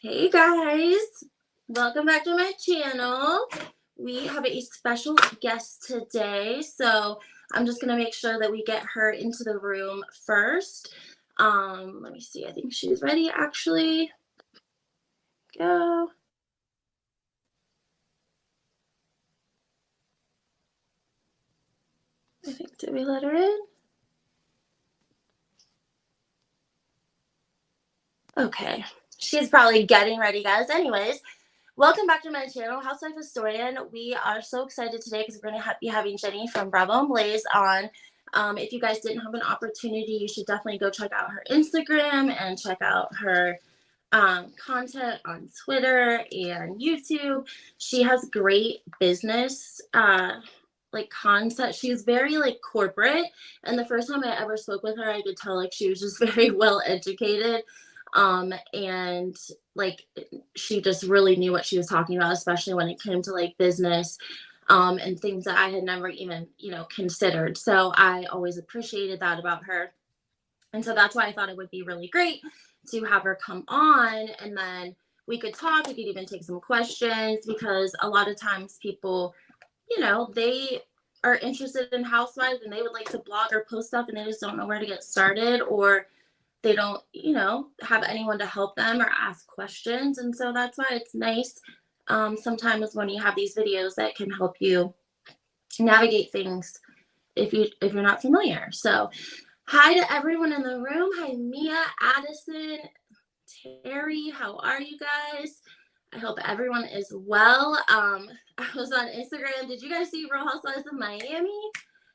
Hey guys, welcome back to my channel. We have a special guest today, so I'm just gonna make sure that we get her into the room first. Let me see, I think she's ready actually. Go. I think, did we let her in? Okay, she's probably getting ready, guys. Anyways, welcome back to my channel, Housewife Historian. We are so excited today because we're going to be having Jenny from Bravo and Blaze on. If you guys didn't have an opportunity, you should definitely go check out her Instagram and check out her content on Twitter and YouTube. She has great business like concept. She's very like corporate, and the first time I ever spoke with her, I could tell like she was just very well educated. And like she just really knew what she was talking about, especially when it came to like business and things that I had never even, considered. So I always appreciated that about her. And so that's why I thought it would be really great to have her come on, and then we could talk. We could even take some questions, because a lot of times people, they are interested in housewives and they would like to blog or post stuff and they just don't know where to get started, or they don't, have anyone to help them or ask questions. And so that's why it's nice sometimes when you have these videos that can help you navigate things if you're not familiar. So hi to everyone in the room. Hi, Mia, Addison, Terry. How are you guys? I hope everyone is well. I was on Instagram. Did you guys see Real Housewives of Miami?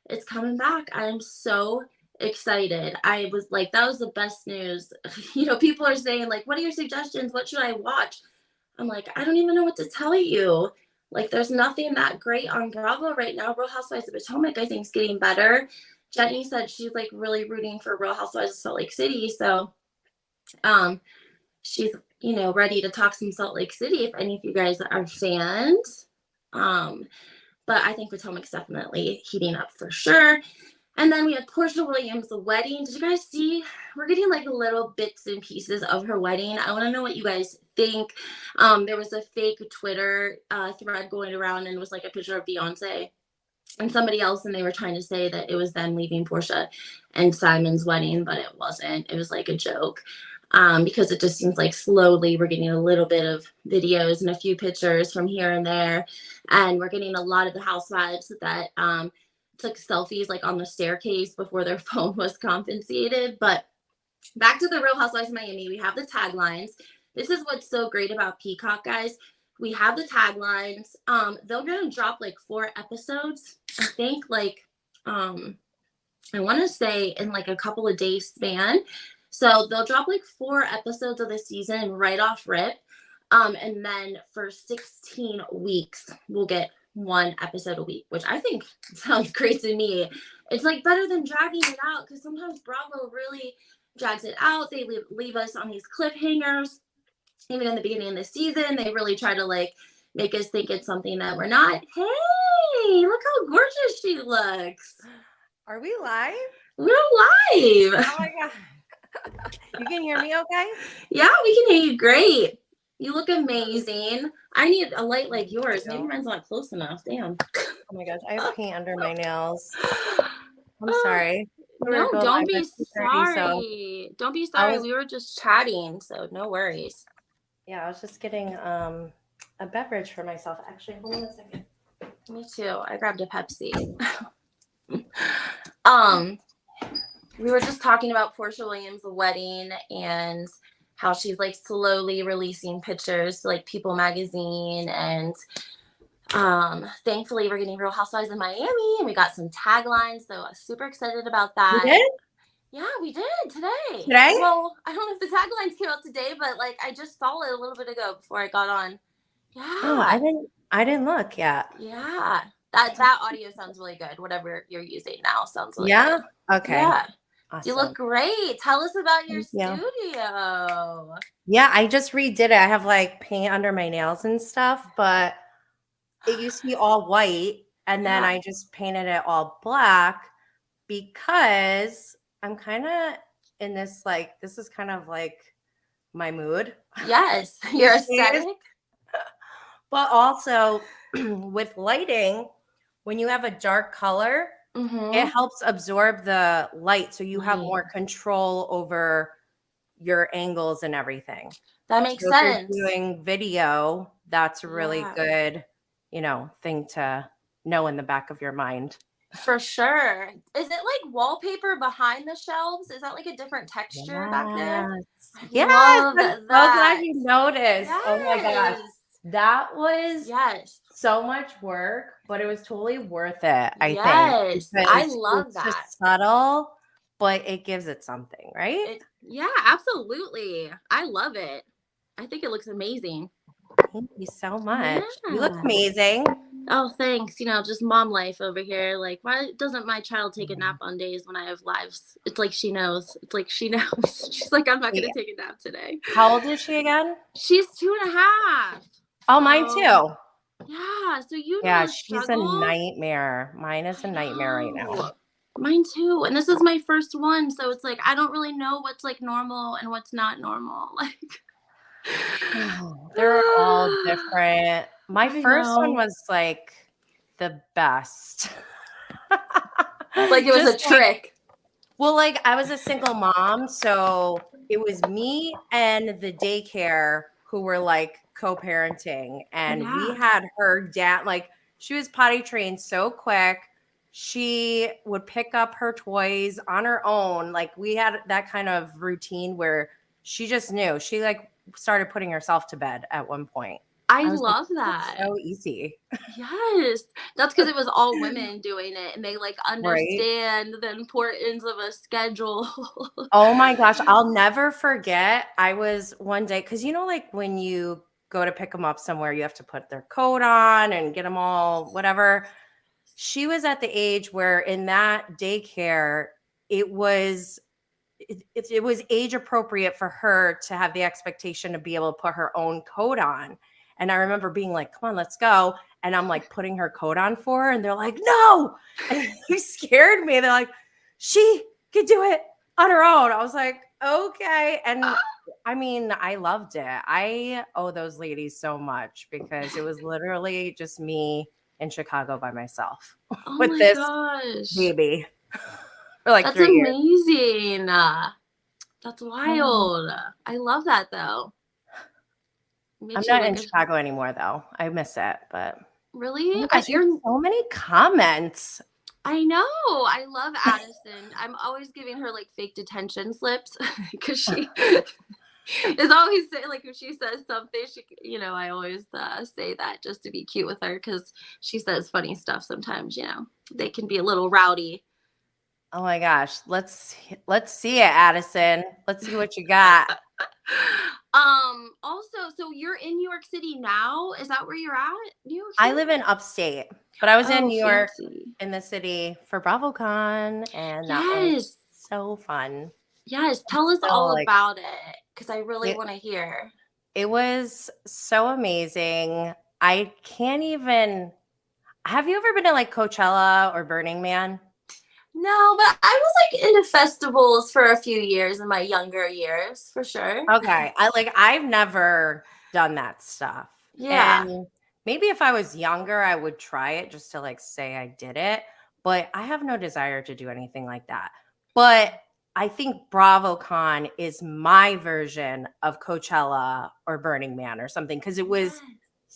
It's coming back. I am so excited. I was like, that was the best news. People are saying like, what are your suggestions? What should I watch? I'm like, I don't even know what to tell you. Like, there's nothing that great on Bravo right now. Real Housewives of Potomac, I think, is getting better. Jenny said she's like really rooting for Real Housewives of Salt Lake City. So she's, ready to talk some Salt Lake City if any of you guys are fans. But I think Potomac's definitely heating up for sure. And then we had Portia Williams' wedding. Did you guys see? We're getting like little bits and pieces of her wedding. I want to know what you guys think. There was a fake Twitter thread going around, and it was like a picture of Beyonce and somebody else, and they were trying to say that it was them leaving Portia and Simon's wedding, but it wasn't. It was like a joke. Because it just seems like slowly we're getting a little bit of videos and a few pictures from here and there. And we're getting a lot of the housewives that took selfies like on the staircase before their phone was confiscated. But back to the Real Housewives of Miami, we have the taglines. This is what's so great about Peacock, guys. We have the taglines. They're going to drop like 4 episodes, I think, like I want to say in like a couple of days span. So they'll drop like 4 episodes of the season right off rip. And then for 16 weeks, we'll get 1 episode a week, which I think sounds great to me. It's like better than dragging it out, because sometimes Bravo really drags it out. They leave us on these cliffhangers. Even in the beginning of the season, they really try to like make us think it's something that we're not. Hey, look how gorgeous she looks. Are we live? We're live. Oh my God. You can hear me okay? Yeah, we can hear you great. You look amazing. I need a light like yours. Maybe mine's not close enough. Damn. Oh my gosh, I have paint under my nails. I'm sorry. No, don't be sorry. So don't be sorry. We were just chatting, so no worries. Yeah, I was just getting a beverage for myself. Actually, hold on a second. Me too. I grabbed a Pepsi. We were just talking about Portia Williams' wedding and how she's like slowly releasing pictures to like People magazine, and thankfully we're getting Real Housewives of Miami, and we got some taglines, so I'm super excited about that. You did? Yeah, we did today. Today? Well, I don't know if the taglines came out today, but like I just saw it a little bit ago before I got on. Yeah. Oh, I didn't look yet. Yeah. That audio sounds really good. Whatever you're using now sounds really good. Okay. Yeah. Awesome. You look great. Tell us about your studio. Yeah, I just redid it. I have like paint under my nails and stuff, but it used to be all white, and then I just painted it all black because I'm kind of in this, like, this is kind of like my mood Yes, your these days. aesthetic. But also with lighting, when you have a dark color, it Mm-hmm. helps absorb the light so you have Right. more control over your angles and everything. That makes So if you're sense. doing video, that's a really Yeah, good, thing to know in the back of your mind. for sure. Is it like wallpaper behind the shelves? Is that like a different texture back there? Yes. I Yes, love I'm so glad that. you noticed. Oh my gosh. Yes. That was Yes. so much work, but it was totally worth it, I think, Yes. I because love it's that. just subtle, but it gives it something, right? Yeah, absolutely. I love it. I think it looks amazing. Thank you so much. You look Yeah. amazing. Oh, thanks. Just mom life over here. Like, why doesn't my child take a nap Mhm. on days when I have lives? It's like she knows. It's like she knows. She's like, I'm not Wait, gonna take a nap today. how old is she again? She's 2.5. Oh, mine So too. yeah, so you know Yeah, the she's a struggle. nightmare. Mine is a I nightmare right now. know. Mine too. And this is my first one, so it's like I don't really know what's like normal and what's not normal. Like Oh, they're all different. My I first one know. was like the best. Like it was a Just like, trick. well, like I was a single mom, so it was me and the daycare who were like co-parenting, and we Yeah. had her dad, like she was potty trained so quick. She would pick up her toys on her own. Like we had that kind of routine where she just knew. She like started putting herself to bed at one point. I I was like, love this is that. so easy. Yes. That's because it was all women doing it and they like Right? understand the importance of a schedule. Oh my gosh, I'll never forget. I was one day, because like when you go to pick them up somewhere, you have to put their coat on and get them all, whatever. She was at the age where in that daycare, it was it was age appropriate for her to have the expectation to be able to put her own coat on. And I remember being like, come on, let's go. And I'm like putting her coat on for her. And they're like, no. And they scared me. They're like, she could do it on her own. I was like, okay. And I mean, I loved it. I owe those ladies so much because it was literally just me in Chicago by myself Oh with my this gosh. baby for like That's 3 years. amazing. That's Oh. wild. I love that though. It I'm makes you not like in a Chicago anymore though. I miss it, but oh really? my gosh, you have You're so many comments. I know. I love Addison. I'm always giving her like fake detention slips because she is always say like if she says something, I always say that just to be cute with her because she says funny stuff sometimes. They can be a little rowdy. Oh my gosh, let's see it, Addison. Let's see what you got. Also, so you're in New York City now? Is that where you're at? New York I City? live in upstate, but I was in Oh, New York fancy. in the city for BravoCon, and that was Yes. so fun. Yes. I'm Tell us still all like about it because I really it. want to hear. It was so amazing. I can't even. Have you ever been to like Coachella or Burning Man? No, but I was like into festivals for a few years in my younger years, for sure. Okay. I've never done that stuff. Yeah. And maybe if I was younger, I would try it just to like say I did it. But I have no desire to do anything like that. But I think BravoCon is my version of Coachella or Burning Man or something because it was Yes.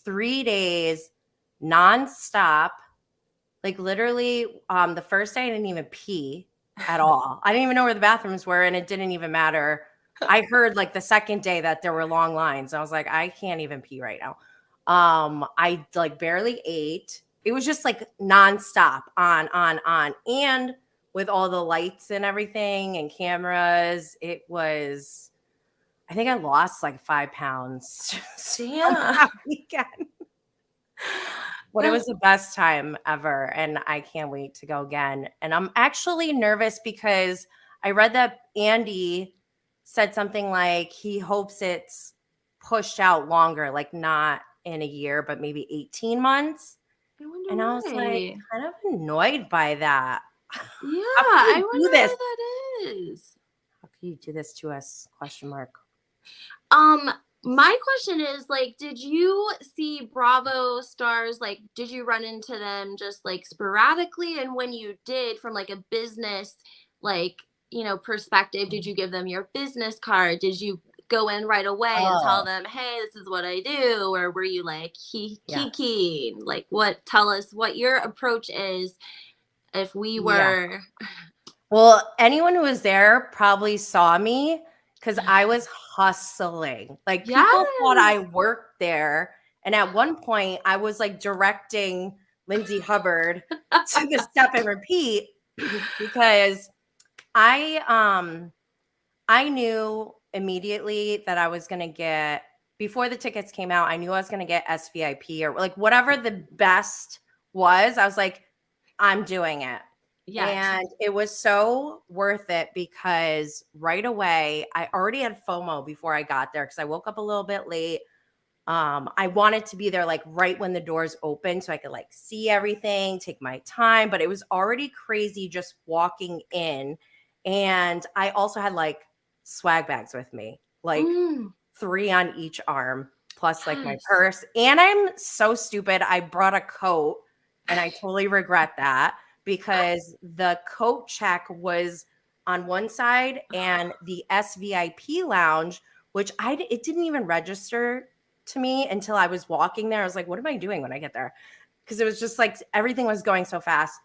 3 days nonstop. Like literally, the first day I didn't even pee at all. I didn't even know where the bathrooms were, and it didn't even matter. I heard like the second day that there were long lines. I was like, I can't even pee right now. I like barely ate. It was just like nonstop, on. And with all the lights and everything and cameras, it was I think I lost like 5 pounds just from Damn. that weekend. But it was That's the best time ever, and I can't wait to go again. And I'm actually nervous because I read that Andy said something like he hopes it's pushed out longer, like not in a year, but maybe 18 months. I wonder And I was like why. kind of annoyed by that. Yeah, How can I you do wonder this? why that is. How can you do this to us? Question mark. My question is, like, did you see Bravo stars? Like, did you run into them just like sporadically? And when you did, from like a business, like, perspective, did you give them your business card? Did you go in right away and tell Oh, them, hey, this is what I do? Or were you like, yes. like, tell us what your approach is if we Yeah. were. Well, anyone who was there probably saw me because I was hustling. Like people thought I Yes. worked there. And at one point, I was like directing Lindsay Hubbard to the step and repeat because I knew immediately that I was gonna get before the tickets came out, I knew I was gonna get SVIP or like whatever the best was. I was like, I'm doing it. Yes. And it was so worth it because right away, I already had FOMO before I got there because I woke up a little bit late. I wanted to be there like right when the doors open so I could like see everything, take my time, but it was already crazy just walking in. And I also had like swag bags with me, like Mm, 3 on each arm, plus like my yes. purse. And I'm so stupid. I brought a coat and I totally regret that because the coat check was on one side and the SVIP lounge, which it didn't even register to me until I was walking there. I was like, what am I doing when I get there? Because it was just like everything was going so fast.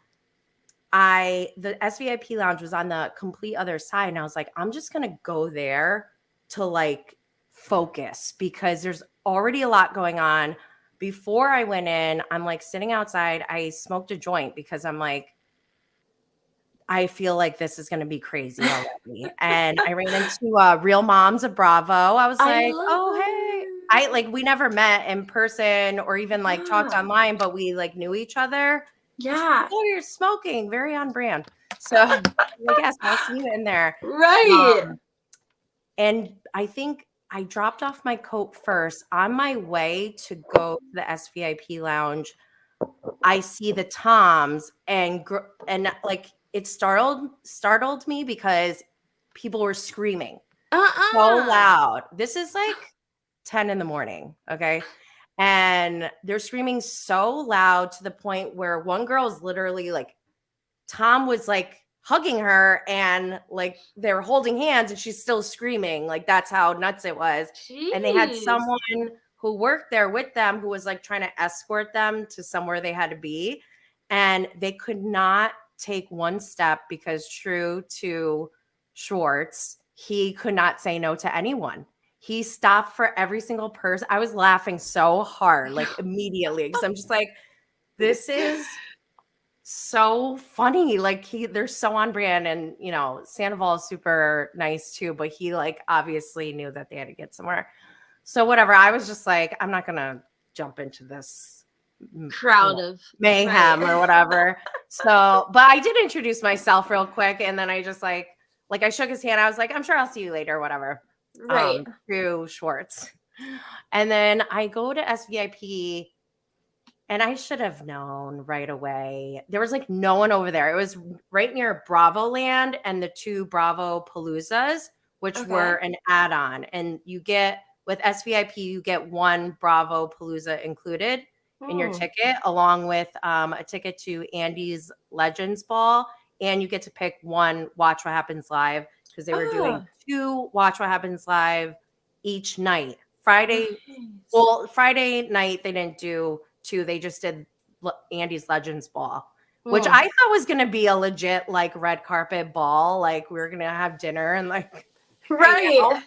The SVIP lounge was on the complete other side. And I was like, I'm just gonna go there to like focus because there's already a lot going on. Before I went in, I'm like sitting outside. I smoked a joint because I'm like, I feel like this is going to be crazy already. And I ran into Real Moms of Bravo. I was I like, love oh, hey. We never met in person or even like talked her. online, but we like knew each other. And she's like, Yeah. oh, you're smoking. Very on brand. So I'm like, yes, I'll see you in there. Right. Um, and I think I dropped off my coat first on my way to go to the SVIP lounge. I see the toms and like it startled me because people were screaming so Uh-uh. loud. This is like 10 in the morning, okay? And they're screaming so loud to the point where one girl is literally like Tom was like hugging her and like they were holding hands and she's still screaming. Like that's how nuts it was. And they had Jeez. someone who worked there with them who was like trying to escort them to somewhere they had to be. And they could not take one step because, true to Schwartz, he could not say no to anyone. He stopped for every single person. I was laughing so hard, like immediately, because I'm just like, this is so funny. Like they're so on brand, and Sandoval is super nice too, but he like obviously knew that they had to get somewhere. So whatever. I was just like, I'm not gonna jump into this Crowd of. mayhem or Right. whatever. So, but I did introduce myself real quick, and then I just like I shook his hand. I was like, I'm sure I'll see you later, whatever. Right. Through Schwartz. And then I go to SVIP. And I should have known right away. There was like no one over there. It was right near Bravo Land and the 2 Bravo Paloozas, which Okay. were an add-on. And you get with SVIP, you get 1 Bravo Palooza included in your Hmm. ticket, along with a ticket to Andy's Legends Ball. And you get to pick 1 Watch What Happens Live because they were doing Oh, 2 Watch What Happens Live each night. Friday nice. well, Friday night they didn't do 2, they just did Andy's Legends Ball, which Hmm. I thought was gonna be a legit, like, red carpet ball, like, we were gonna have dinner and, like, hang Right. out,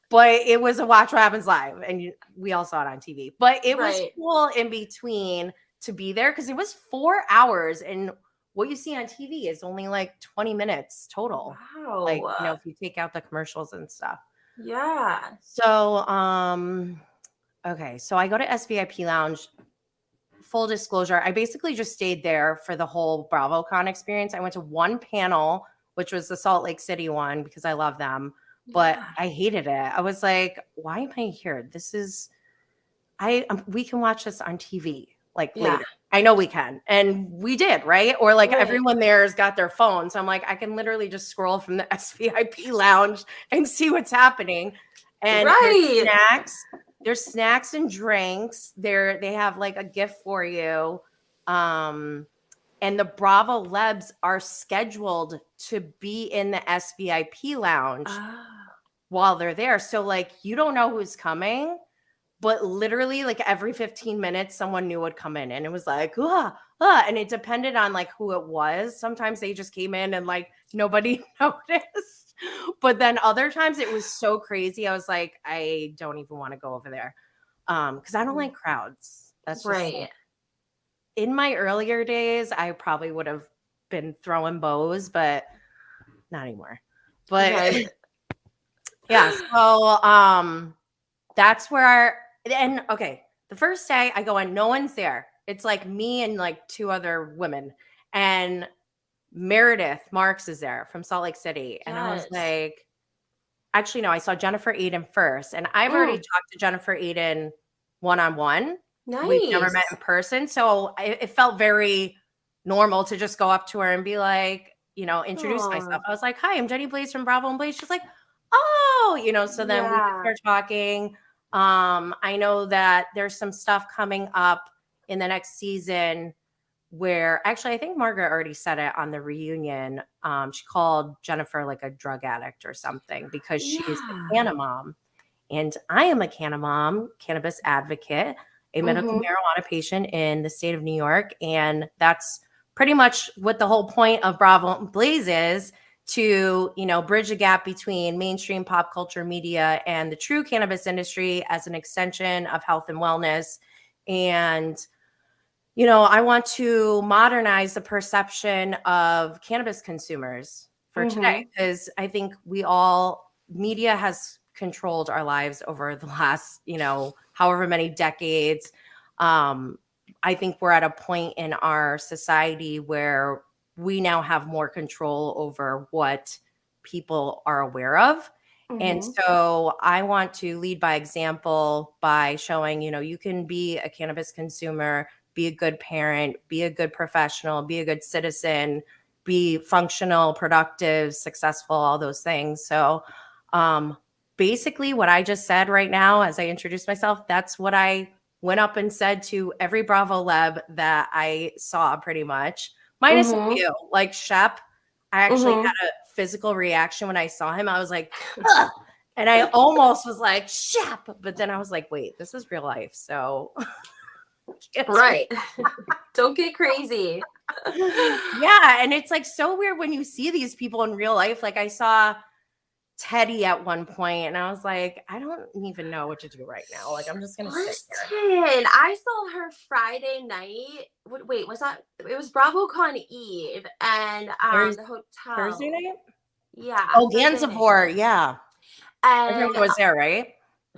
but it was a Watch What Happens Live, and we all saw it on TV, but it was Right. cool in between to be there because it was 4 hours, and what you see on TV is only, like, 20 minutes total, like, Wow. if you take out the commercials and stuff. Yeah. So, okay, so I go to SVIP Lounge. Full disclosure, I basically just stayed there for the whole BravoCon experience. I went to 1 panel, which was the Salt Lake City one because I love them, but Yeah. I hated it. I was like, why am I here? This is we can watch this on TV like Yeah. later. I know we can. And we did, right? Or like Right. everyone there's got their phones. So I'm like, I can literally just scroll from the SVIP lounge and see what's happening. And Right. there's snacks and drinks. They have like a gift for you. And the Bravo Lebs are scheduled to be in the SVIP lounge Ah. while they're there. So like you don't know who's coming, but literally like every 15 minutes someone new would come in and it was like, and it depended on like who it was. Sometimes they just came in and like nobody noticed. But then other times it was so crazy. I was like, I don't even want to go over there. Because I don't like crowds. That's just Right. in my earlier days, I probably would have been throwing bows, but not anymore. But Right. yeah, so that's where and okay, the first day I go in, no one's there. It's like me and like two other women. And Meredith Marks is there from Salt Lake City. And I was Yes. like, actually, no, I saw Jennifer Aiden first. And I've already talked to Jennifer Aiden one-on-one. We've never met in Nice. person. So it felt very normal to just go up to her and be like, introduce myself. Oh, I was like, hi, I'm Jenny Blaze from Bravo and Blaze. She's like, oh, so then we yeah. start talking. I know that there's some stuff coming up in the next season where actually I think Margaret already said it on the reunion. She called Jennifer like a drug addict or something because she's Yeah. a canna mom. And I am a canna mom, cannabis advocate, a medical marijuana patient in the state of New York. And that's pretty much what the whole point of Bravo Blaze is, to, bridge the gap between mainstream pop culture media and the true cannabis industry as an extension of health and wellness. And I want to modernize the perception of cannabis consumers for today, because I think media has controlled our lives over the last, however many decades. I think we're at a point in our society where we now have more control over what people are aware of. And so I want to lead by example by showing, you can be a cannabis consumer, be a good parent, be a good professional, be a good citizen, be functional, productive, successful, all those things. So basically what I just said right now, as I introduced myself, that's what I went up and said to every Bravo Leb that I saw, pretty much, minus a few. Like Shep, I actually had a physical reaction when I saw him. I was like, ugh! And I almost was like, Shep. But then I was like, wait, this is real life. So Right. Don't get crazy. Yeah. And it's like so weird when you see these people in real life. Like I saw Teddy at one point and I was like, I don't even know what to do right now. Like I'm just gonna sit here. Listen, I saw her Friday night. Wait, was that? It was BravoCon Eve and the hotel. Thursday night? Yeah. Oh, Thursday night. Gansevoort. Yeah. And Everyone was there, right?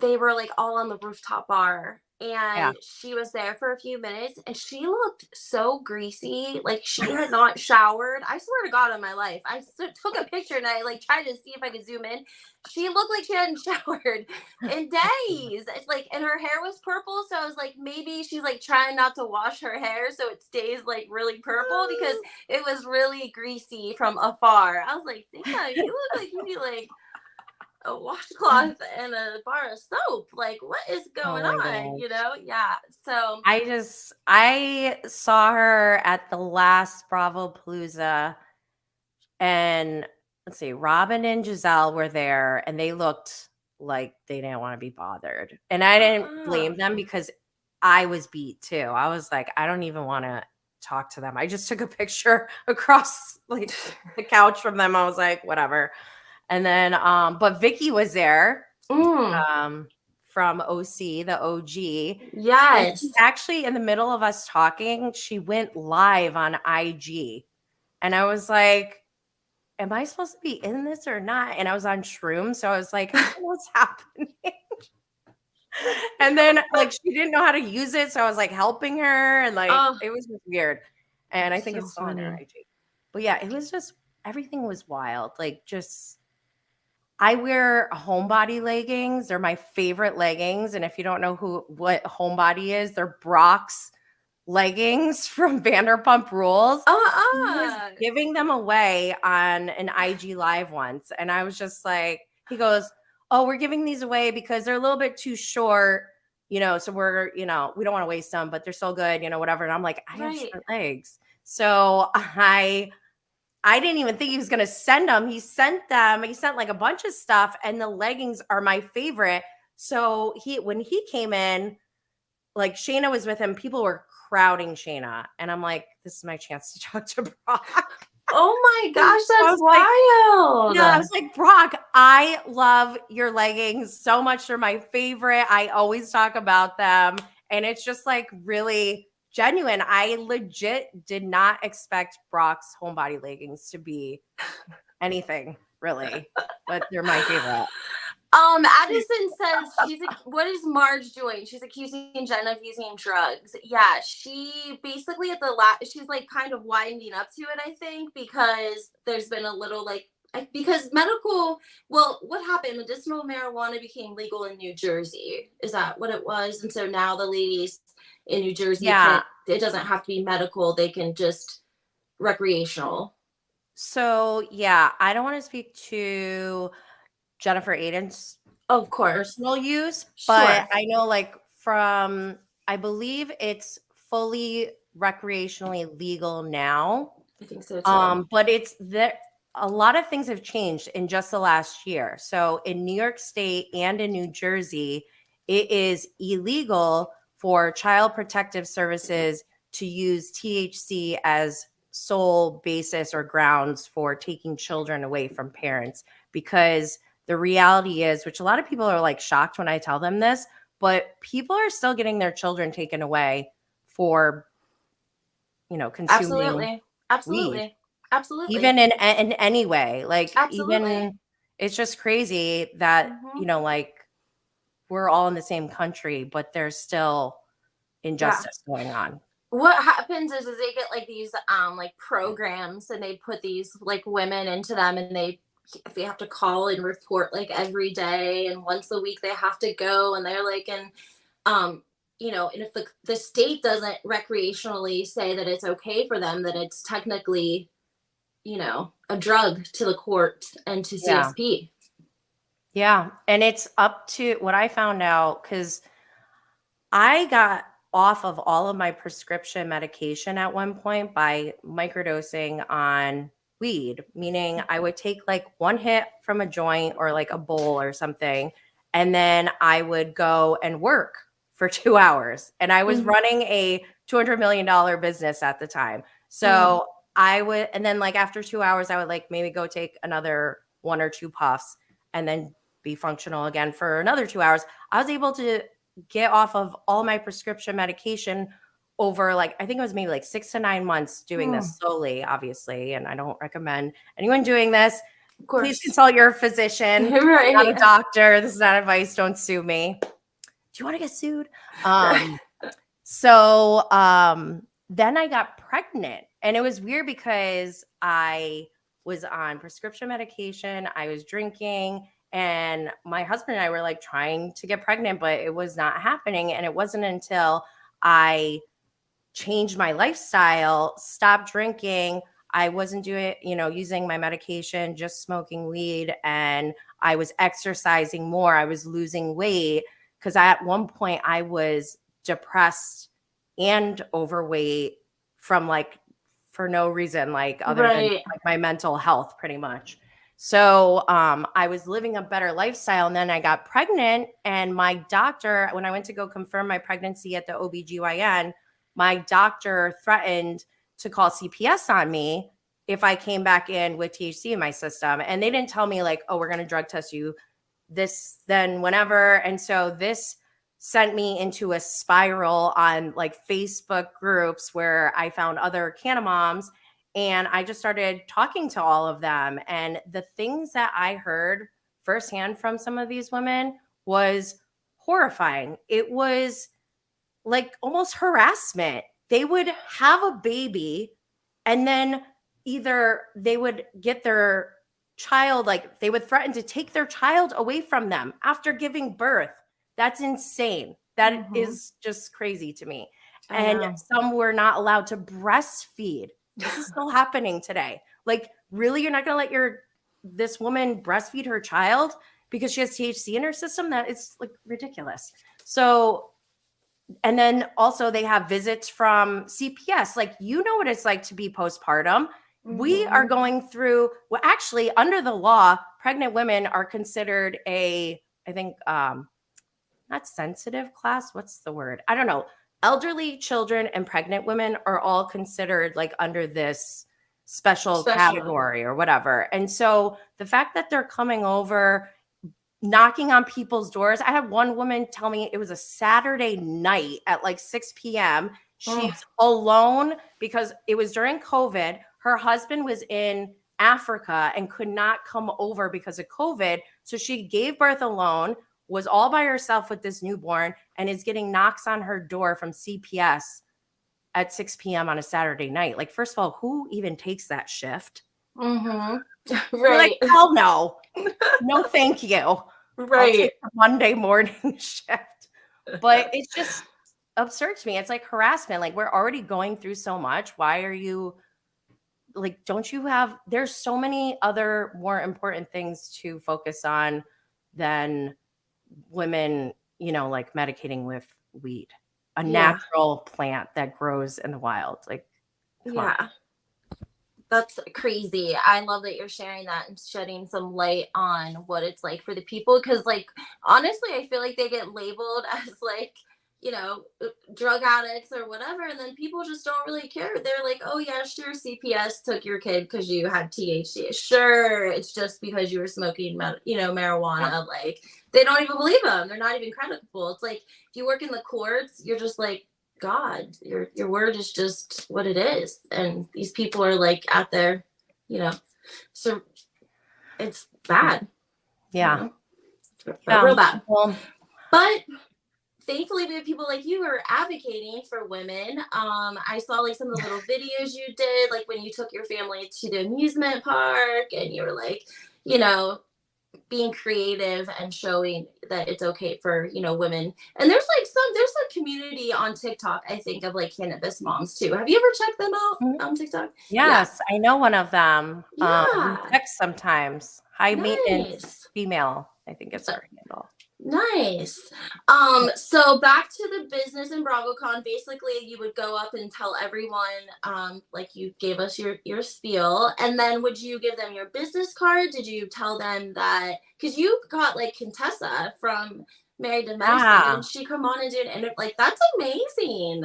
they were like all on the rooftop bar. Yeah. And she was there for a few minutes and she looked so greasy. Like she had not showered. I swear to God on my life. I took a picture and I like tried to see if I could zoom in. She looked like she hadn't showered in days. It's like, and her hair was purple. So I was like, maybe she's like trying not to wash her hair so it stays like really purple because it was really greasy from afar. I was like, damn, you look like you'd be like a washcloth and a bar of soap. Like, what is going on? God. Yeah. So I saw her at the last Bravo Palooza, and let's see, Robin and Giselle were there and they looked like they didn't want to be bothered. And I didn't blame them because I was beat too. I was like, I don't even want to talk to them. I just took a picture across like the couch from them. I was like, whatever. And then, but Vicky was there from OC, the OG. yes. Actually, in the middle of us talking, she went live on IG. And I was like, am I supposed to be in this or not? And I was on shrooms. So I was like, what's happening? And then like she didn't know how to use it. So I was like helping her. And like it was just weird. And I think so it's still on funny. her IG. But yeah, it was just everything was wild. Like just I wear homebody leggings. They're my favorite leggings. And if you don't know what homebody is, they're Brock's leggings from Vanderpump Rules. He was giving them away on an IG live once. And I was just like, he goes, oh, we're giving these away because they're a little bit too short, so we're, we don't want to waste them, but they're so good, whatever. And I'm like, I have Right. short legs. So I didn't even think he was going to send them. He sent them. He sent like a bunch of stuff, and the leggings are my favorite. So when he came in, like Shayna was with him, people were crowding Shayna, and I'm like, this is my chance to talk to Brock. Oh my gosh, I that's was like, wild. yeah, I was like, Brock, I love your leggings so much. They're my favorite. I always talk about them. And it's just like really genuine. I legit did not expect Brock's homebody leggings to be anything really, but they're my favorite. Addison says what is Marge doing? She's accusing Jen of using drugs. Yeah, she basically at the she's like kind of winding up to it, I think, because there's been a little like because what happened? Medicinal marijuana became legal in New Jersey. Is that what it was? And so now the ladies in New Jersey it doesn't have to be medical, they can just recreational. So yeah, I don't want to speak to Jennifer Aiden's of course personal use, but I know like I believe it's fully recreationally legal now. I think so too. But it's there. A lot of things have changed in just the last year. So in New York State and in New Jersey, it is illegal for Child Protective Services to use THC as sole basis or grounds for taking children away from parents, because the reality is, which a lot of people are like shocked when I tell them this, but people are still getting their children taken away for, consuming weed. Absolutely. Even in any way, like absolutely. even it's just crazy that, like we're all in the same country, but there's still injustice going on. What happens is they get like these like programs, and they put these like women into them, and they have to call and report like every day, and once a week they have to go, and they're like, and and if the state doesn't recreationally say that it's okay for them, that it's technically a drug to the court and to CSP. Yeah. And it's up to what I found out, because I got off of all of my prescription medication at one point by microdosing on weed, meaning I would take like one hit from a joint or like a bowl or something, and then I would go and work for 2 hours. And I was running a $200 million business at the time. So I would, and then like after 2 hours, I would like maybe go take another 1 or 2 puffs and then be functional again for another 2 hours. I was able to get off of all my prescription medication over like, I think it was maybe like 6 to 9 months doing this slowly, obviously. And I don't recommend anyone doing this. Please consult your phisian. Right. I'm not a doctor. This is not advice. Don't sue me. Do you want to get sued? So then I got pregnant, and it was weird because I was on prescription medication. I was drinking, and my husband and I were like trying to get pregnant, but it was not happening. And it wasn't until I changed my lifestyle, stopped drinking, I wasn't doing, using my medication, just smoking weed, and I was exercising more. I was losing weight, because at one point I was depressed and overweight from like for no reason, like other than like my mental health, pretty much. So I was living a better lifestyle, and then I got pregnant, and my doctor, when I went to go confirm my pregnancy at the OBGYN, my doctor threatened to call CPS on me if I came back in with THC in my system. And they didn't tell me like, oh, we're going to drug test you this, then whenever. And so this sent me into a spiral on like Facebook groups where I found other Canna moms, and I just started talking to all of them. And the things that I heard firsthand from some of these women was horrifying. It was like almost harassment. They would have a baby, and then either they would get their child, like they would threaten to take their child away from them after giving birth. That's insane. That is just crazy to me. And some were not allowed to breastfeed. This is still happening today. Like, really, you're not going to let this woman breastfeed her child? because she has THC in her system that it's like ridiculous. So, and then also they have visits from CPS. Like, you know what it's like to be postpartum. We are going through, well, actually, under the law, pregnant women are considered I think, not sensitive class. What's the word? I don't know. Elderly, children, and pregnant women are all considered like under this special category or whatever. And so the fact that they're coming over, knocking on people's doors. I had one woman tell me it was a Saturday night at like 6 p.m. She's alone because it was during COVID. Her husband was in Africa and could not come over because of COVID. So she gave birth alone, was all by herself with this newborn, and is getting knocks on her door from CPS at 6 p.m. on a Saturday night. Like, first of all, who even takes that shift? Right. We're like, hell no. No, thank you. Right. I'll take the Monday morning shift. But it's just absurd to me. It's like harassment. Like, we're already going through so much. Why are you like, don't you have, there's so many other more important things to focus on than women, you know, like medicating with weed, a natural plant that grows in the wild. Like, come on. That's crazy. I love that you're sharing that and shedding some light on what it's like for the people. Cause like, honestly, I feel like they get labeled as like, you know, drug addicts or whatever. And then people just don't really care. They're like, oh yeah, sure. CPS took your kid because you had THC. Sure. It's just because you were smoking, you know, marijuana. Like, they don't even believe them. They're not even credible. It's like, if you work in the courts, you're just like, God, your word is just what it is. And these people are like out there, you know, so it's bad. Yeah. You know? Real bad. Well, but thankfully we have people like you who are advocating for women. I saw like some of the little videos you did, like when you took your family to the amusement park and you were like, you know, being creative and showing that it's okay for, you know, women. And there's a community on TikTok, I think, of like cannabis moms too. Have you ever checked them out on TikTok? Yes, I know one of them. Text sometimes. High maintenance female, I think it's her handle. Nice. So back to the business in BravoCon, basically you would go up and tell everyone, like you gave us your spiel, and then would you give them your business card? Did you tell them that, because you got like Contessa from Married to Medicine, and she come on and did, and like, that's amazing.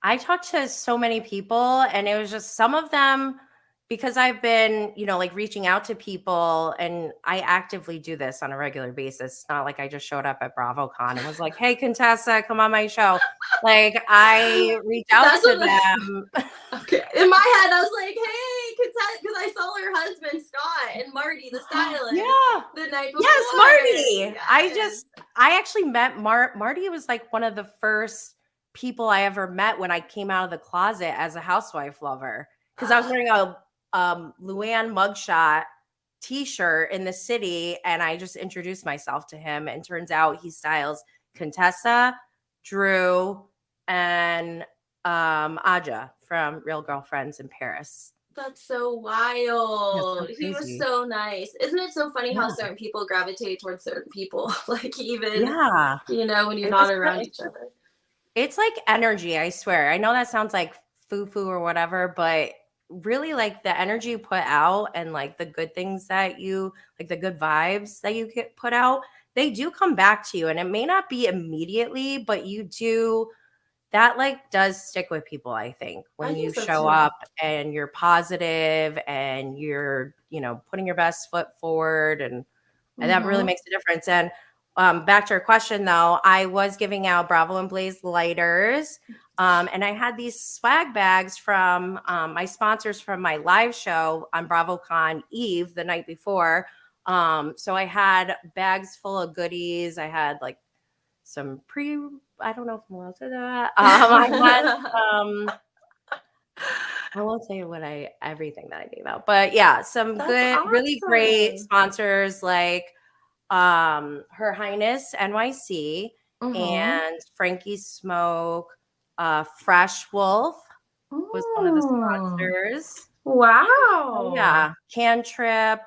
I talked to so many people, and it was just some of them, because I've been, you know, like reaching out to people, and I actively do this on a regular basis. It's not like I just showed up at BravoCon and was like, hey, Contessa, come on my show. Like, I reach out to them. Okay. In my head, I was like, hey, Contessa, because I saw her husband, Scott, and Marty, the stylist, the night before. Yes, Marty. Yes. I actually met Marty was like one of the first people I ever met when I came out of the closet as a housewife lover. Because I was wearing a Luann mugshot t-shirt in the city, and I just introduced myself to him, and turns out he styles Contessa, Drew, and Aja from Real Girlfriends in Paris. That's so wild. He was so nice. Isn't it so funny how certain people gravitate towards certain people? Like, even, you know, when you're not around each other. It's like energy, I swear. I know that sounds like foo-foo or whatever, but really, like, the energy you put out and like the good things that you like, the good vibes that you get put out, they do come back to you. And it may not be immediately, but you do, that like does stick with people, I think, when you show up and you're positive and you're, you know, putting your best foot forward, and that really makes a difference. And back to your question though, I was giving out Bravo and Blaze lighters. And I had these swag bags from my sponsors from my live show on BravoCon Eve the night before. So I had bags full of goodies. I had like some I don't know if I'm allowed to do that. I won't say everything that I gave out, but yeah, some good, really great sponsors like Her Highness NYC and Frankie Smoke. Fresh Wolf was one of the sponsors. Wow. Yeah. Cantrip,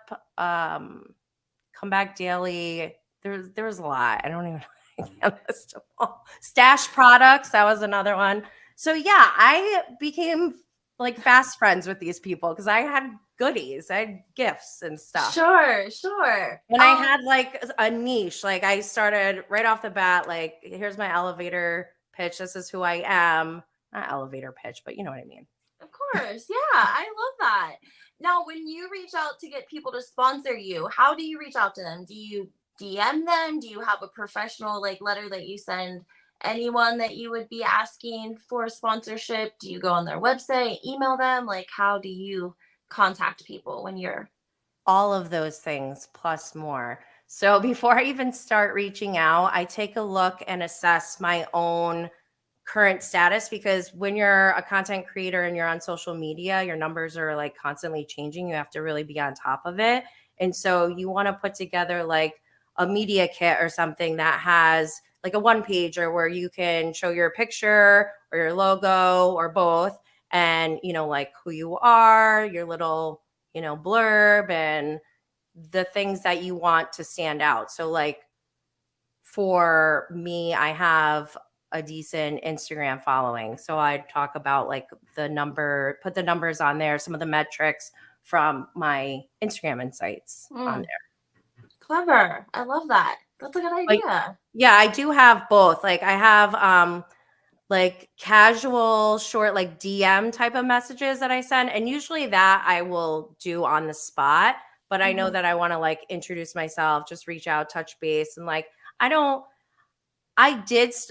Come Back Daily. There was a lot. I don't even I can't list them all. Stash Products, that was another one. So yeah, I became like fast friends with these people because I had goodies, I had gifts and stuff. Sure. And I had like a niche. Like I started right off the bat, like, here's my elevator pitch. This is who I am. Not elevator pitch, but you know what I mean. Of course. Yeah, I love that. Now, when you reach out to get people to sponsor you, how do you reach out to them? Do you DM them? Do you have a professional like letter that you send anyone that you would be asking for sponsorship? Do you go on their website, email them? Like, how do you contact people when you're All of those things plus more. So before I even start reaching out, I take a look and assess my own current status, because when you're a content creator and you're on social media, your numbers are like constantly changing. You have to really be on top of it. And so you want to put together like a media kit or something that has like a one pager where you can show your picture or your logo or both, and like who you are, your little blurb, and the things that you want to stand out. So like for me, I have a decent Instagram following. So I talk about like put the numbers on there, some of the metrics from my Instagram insights on there. clever? I love that. That's a good Like, idea. yeah, I do have both. Like I have like casual short like DM type of messages that I send, and usually that I will do on the spot, but I know that I want to like introduce myself, just reach out, touch base, and like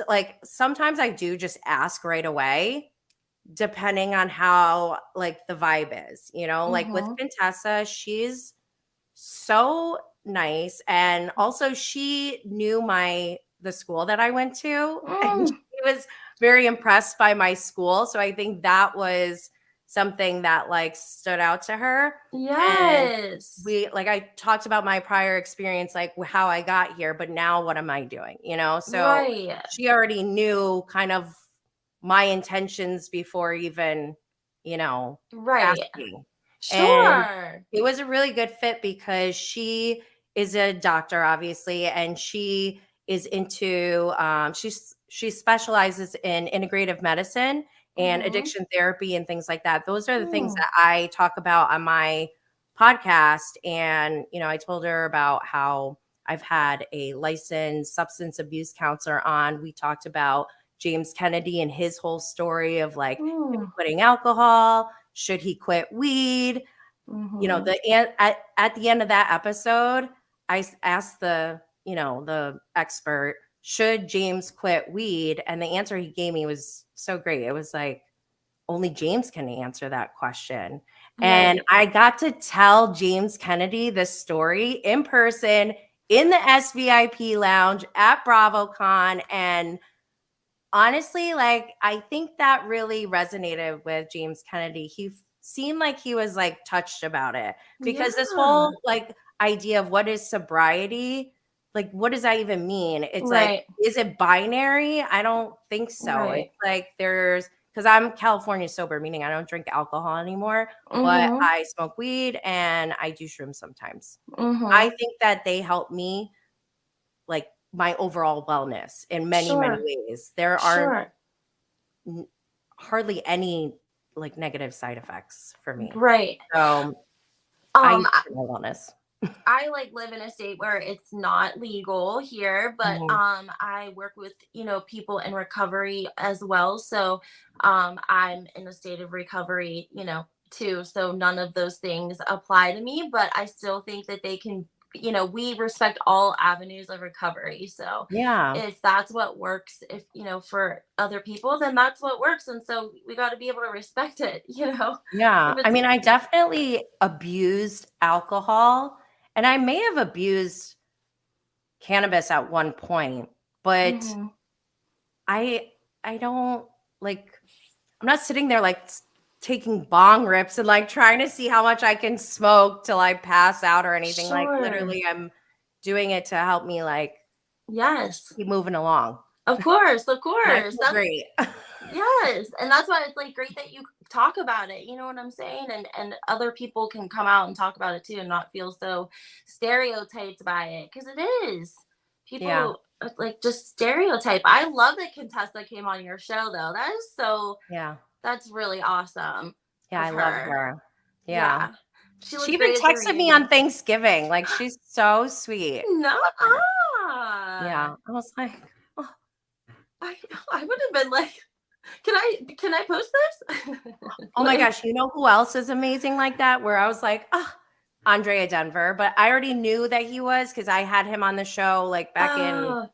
like sometimes I do just ask right away depending on how like the vibe is, like with Contessa, she's so nice, and also she knew the school that I went to, and she was very impressed by my school. So I think that was something that like stood out to her. Yes. And I talked about my prior experience, like how I got here, but now what am I doing? So Right. she already knew kind of my intentions before even, Right. asking. And Sure. it was a really good fit because she is a doctor, obviously, and she is into she specializes in integrative medicine and addiction therapy and things like that. Those are the things that I talk about on my podcast. And I told her about how I've had a licensed substance abuse counselor on. We talked about James Kennedy and his whole story of like him quitting alcohol. Should he quit weed? At the end of that episode, I asked the expert, should James quit weed? And the answer he gave me was so great. It was like, only James can answer that question. And I got to tell James Kennedy this story in person in the SVIP lounge at BravoCon. And honestly, like, I think that really resonated with James Kennedy. He seemed like he was like touched about it, because this whole like idea of what is sobriety, like, what does that even mean? It's like, is it binary? I don't think so. It's like because I'm California sober, meaning I don't drink alcohol anymore, but I smoke weed and I do shrooms sometimes. I think that they help me like my overall wellness in many, many ways. There aren't hardly any like negative side effects for me. Right. So I use it for my wellness. I like live in a state where it's not legal here, but I work with people in recovery as well. So I'm in a state of recovery, too. So none of those things apply to me, but I still think that they can, we respect all avenues of recovery. So Yeah. if that's what works, if for other people, then that's what works. And so we got to be able to respect it, Yeah. I mean, I definitely abused alcohol, and I may have abused cannabis at one point, but I don't like, I'm not sitting there like taking bong rips and like trying to see how much I can smoke till I pass out or anything. Like, literally, I'm doing it to help me like yes, keep moving along. of course. That's great. Yes, and that's why it's like great that you talk about it. You know what I'm saying? And other people can come out and talk about it too, and not feel so stereotyped by it because it is. Yeah. People like just stereotype. I love that Contessa came on your show though. That is so. Yeah. That's really awesome Yeah, of I love her. her. Yeah. Yeah, she She looked even great at the texted me on reunion. Thanksgiving. Like, she's so sweet. No, Yeah. I was like, oh, I I would have been like, can I post this? oh my Like, gosh. You know who else is amazing like that? Where I was like, oh, Andrea Denver. But I already knew that he was because I had him on the show like back in oh,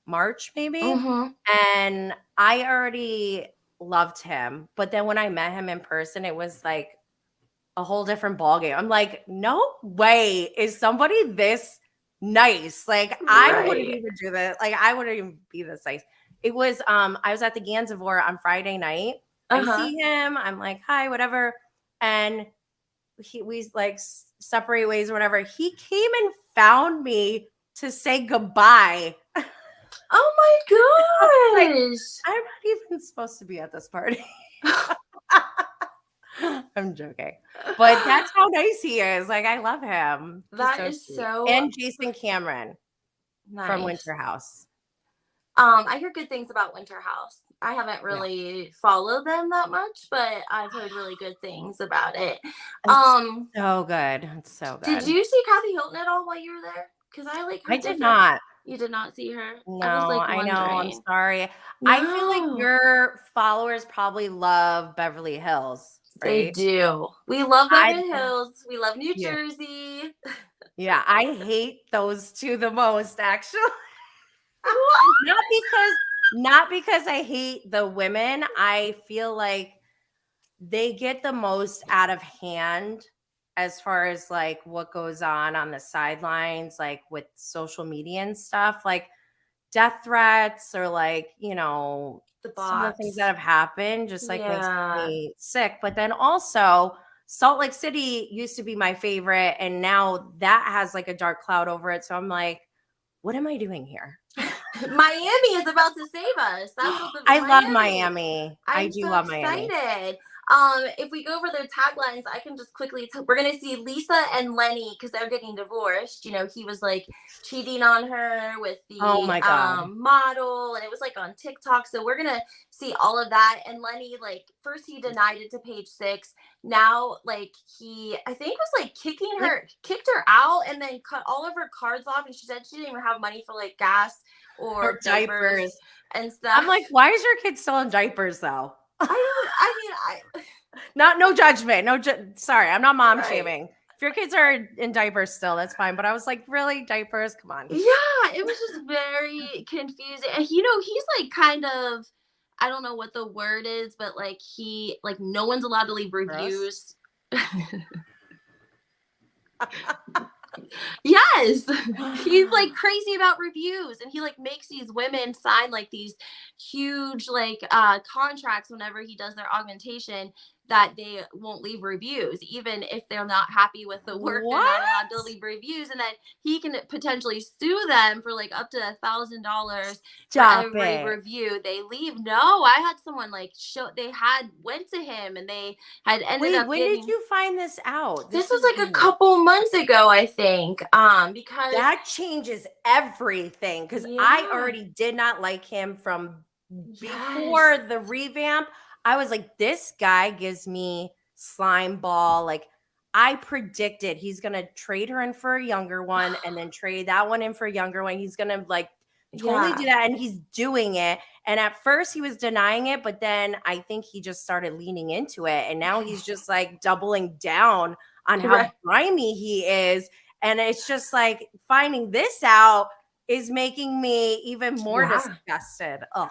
March, maybe. mm-hmm. And I already loved him. But then when I met him in person, it was like a whole different ballgame. I'm like, no way is somebody this nice. Like, I wouldn't Right. even do that. Like, I wouldn't even be this nice. It was I was at the Gansevoort on Friday night. I Uh-huh. see him, I'm like, hi, whatever. And we like separate ways or whatever. He came and found me to say goodbye. Oh Like, my I'm not even supposed to be at this party. gosh. I'm joking. But that's how nice he is. Like, I love him. He's That so is sweet. so And Jason Cameron from nice. Winter House. I hear good things about Winter House. I haven't Yeah. really followed them that much, but I've heard really good things about it. It's Um, so good. It's so did good. you see Kathy Hilton at all while you were there? Because I like I her did different. not. You did not see her? I was No, like I know. I'm wondering. sorry. I feel like No, your followers probably love Beverly Hills, they right? do. We love I Beverly Hills. We love New yeah. Jersey. Yeah, I hate those two the most, actually. What? Not because I hate the women. I feel like they get the most out of hand as far as like what goes on the sidelines, like with social media and stuff, like death threats or like, The some of the things that bots. have happened just like makes Yeah. me sick. But then also, Salt Lake City used to be my favorite, and now that has like a dark cloud over it. So I'm like, what am I doing here? Miami is about to save us. That's what the I love Miami. Miami. I I'm do so love Miami. excited. If we go over their taglines, I can just quickly. We're gonna see Lisa and Lenny because they're getting divorced. You know, he was like cheating on her with Oh the my God. model, and it was like on TikTok. So we're gonna see all of that. And Lenny, like, first he denied it to Page Six. Now, like, he I think was like Like kicked her out, and then cut all of her cards off. And she said she didn't even have money for like gas her or diapers diapers. and I'm stuff. like, why is your kid still in diapers though? I mean, No judgment. Sorry, I'm not mom right. shaming. If your kids are in diapers still, that's fine. But I was like, really, diapers? Come on. Yeah, it was just very confusing. And he's like kind of, I don't know what the word is, but like like no one's allowed to leave Gross. reviews. Yes. He's like crazy about reviews, and he like makes these women sign like these huge like contracts whenever he does their augmentation that they won't leave reviews even if they're not happy with the work. They're What? not allowed to leave reviews, and then he can potentially sue them for like up to $1,000 for Stop every it. review they leave. No, I had someone like went to him, and they had ended Wait, up when did getting. you find this out? This This was is like a new. couple months ago, I think. Because That changes everything because I yeah, already did not like him from yes, before the revamp. I was like, this guy gives me slime ball. Like, I predicted he's going to trade her in for a younger one and then trade that one in for a younger one. He's going to like totally do yeah, that. And he's doing it. And at first he was denying it, but then I think he just started leaning into it. And now he's just like doubling down on how right, grimy he is. And it's just like finding this out is making me even more yeah. disgusted. Ugh.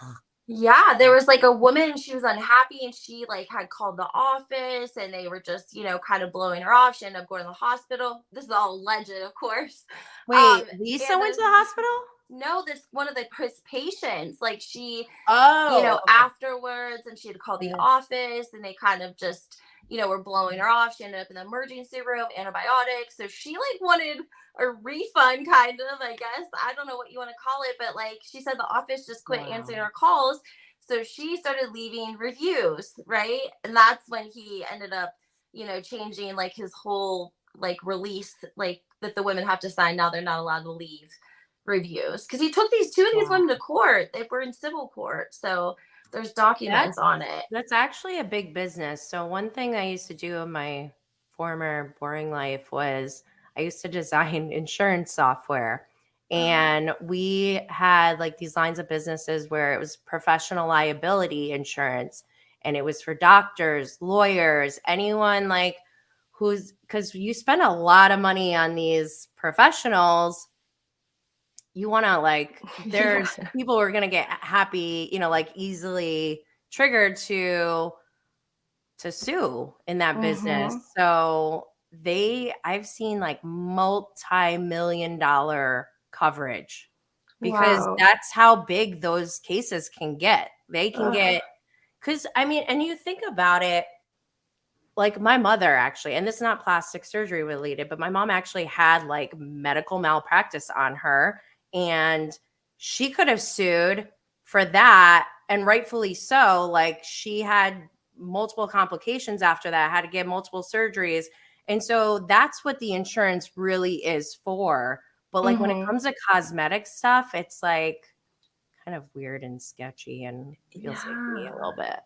Yeah, there was like a woman, she was unhappy, and she like had called the office, and they were just, kind of blowing her off. She ended up going to the hospital. This is all alleged, of course. Wait, And Lisa went to the hospital? no, this one of his patients, like Oh, okay. afterwards, and she had called the Mhm. office, and they kind of just, were blowing her off. She ended up in the emergency room, antibiotics. So she like wanted a refund, kind of, I guess. I don't know what you want to call it, but like she said, the office just quit answering Wow. her calls. So she started leaving reviews, right? And that's when he ended up, changing like his whole like release, like that the women have to sign now. They're not allowed to leave reviews because he took these two of these Wow. women to court. They were in civil court, so there's documents That's on it. that's actually a big business. So one thing I used to do in my former boring life was I used to design insurance software. And we had like these lines of businesses where it was professional liability insurance, and it was for doctors, lawyers, anyone like who's, because you spend a lot of money on these professionals. You want to like, Yeah. there's people who are going to get happy, like easily triggered to sue in that business. Mm-hmm. So I've seen like multi-million dollar coverage because Wow. that's how big those cases can get. They can Ugh. get, because I mean, and you think about it, like my mother actually, and this is not plastic surgery related, but my mom actually had like medical malpractice on her, and she could have sued for that, and rightfully so. Like she had multiple complications after that, had to get multiple surgeries. And so that's what the insurance really is for. But like when it Mm-hmm. comes to cosmetic stuff, it's like kind of weird and sketchy and feels icky a Yeah. little bit.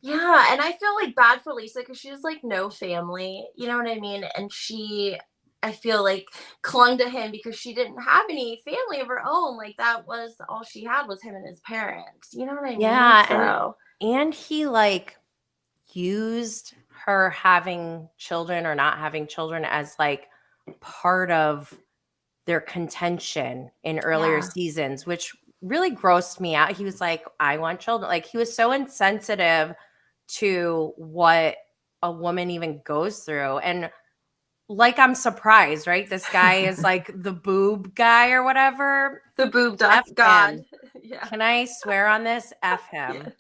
Yeah, and I feel like bad for Lisa because she has like no family, you know what I mean? And she, I feel like, clung to him because she didn't have any family of her own. Like that was all she had was him and his parents. You know what I mean? Yeah, So and he like used her having children or not having children as like part of their contention in earlier yeah. seasons, which really grossed me out. He was like, I want children. Like he was so insensitive to what a woman even goes through. And like, I'm surprised, right? This guy is like the boob guy or whatever. The boob F god. him. Yeah. Can I swear on this? F Yeah. him.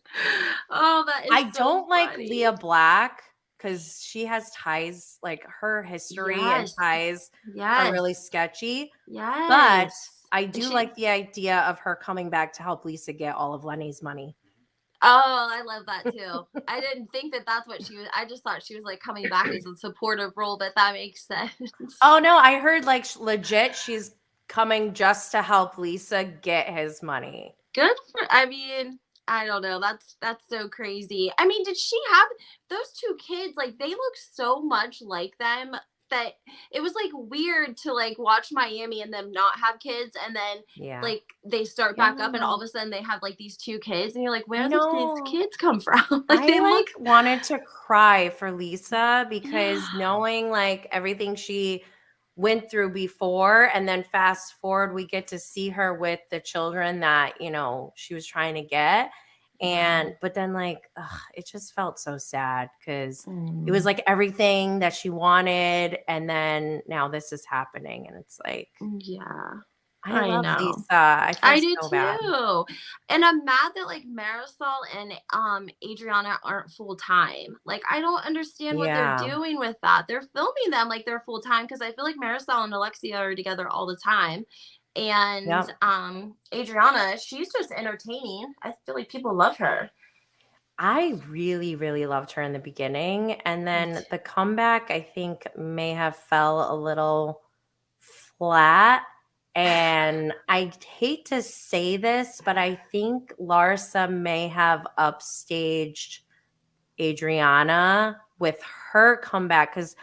Oh, that is I so don't like funny. Leah Black because she has ties, like her history and Yes. ties are Yes. really sketchy. But Yes. I And do she, like the idea of her coming back to help Lisa get all of Lenny's money. oh, I love that too. I didn't think that that's what she was. I just thought she was like coming back as a supportive role, but that makes sense. Oh no, I heard like legit she's coming just to help Lisa get his money. Good for, I mean, I don't know. That's so crazy. I mean, did she have those two kids? Like they look so much like them that it was like weird to like watch Miami and them not have kids and then Yeah. like they start back up and all Yeah. of a sudden they have like these two kids and you're like, I where did these know. kids come from? Like I they like look, wanted to cry for Lisa yeah. because knowing like everything she went through before, and then fast forward, we get to see her with the children that, she was trying to get. Yeah. And, but then like, it just felt so sad because it was Mm. like everything that she wanted. And then now this is happening. And it's like, Yeah. I I love know. Lisa. I feel I do so bad. too. And I'm mad that like Marisol and Adriana aren't full time. Like I don't understand what they're Yeah. doing with that. They're filming them like they're full time because I feel like Marisol and Alexia are together all the time. And Yep. Adriana, she's just entertaining. I feel like people love her. I really, really loved her in the beginning. And then the comeback, I think, may have fell a little flat. And I hate to say this, but I think Larsa may have upstaged Adriana with her comeback because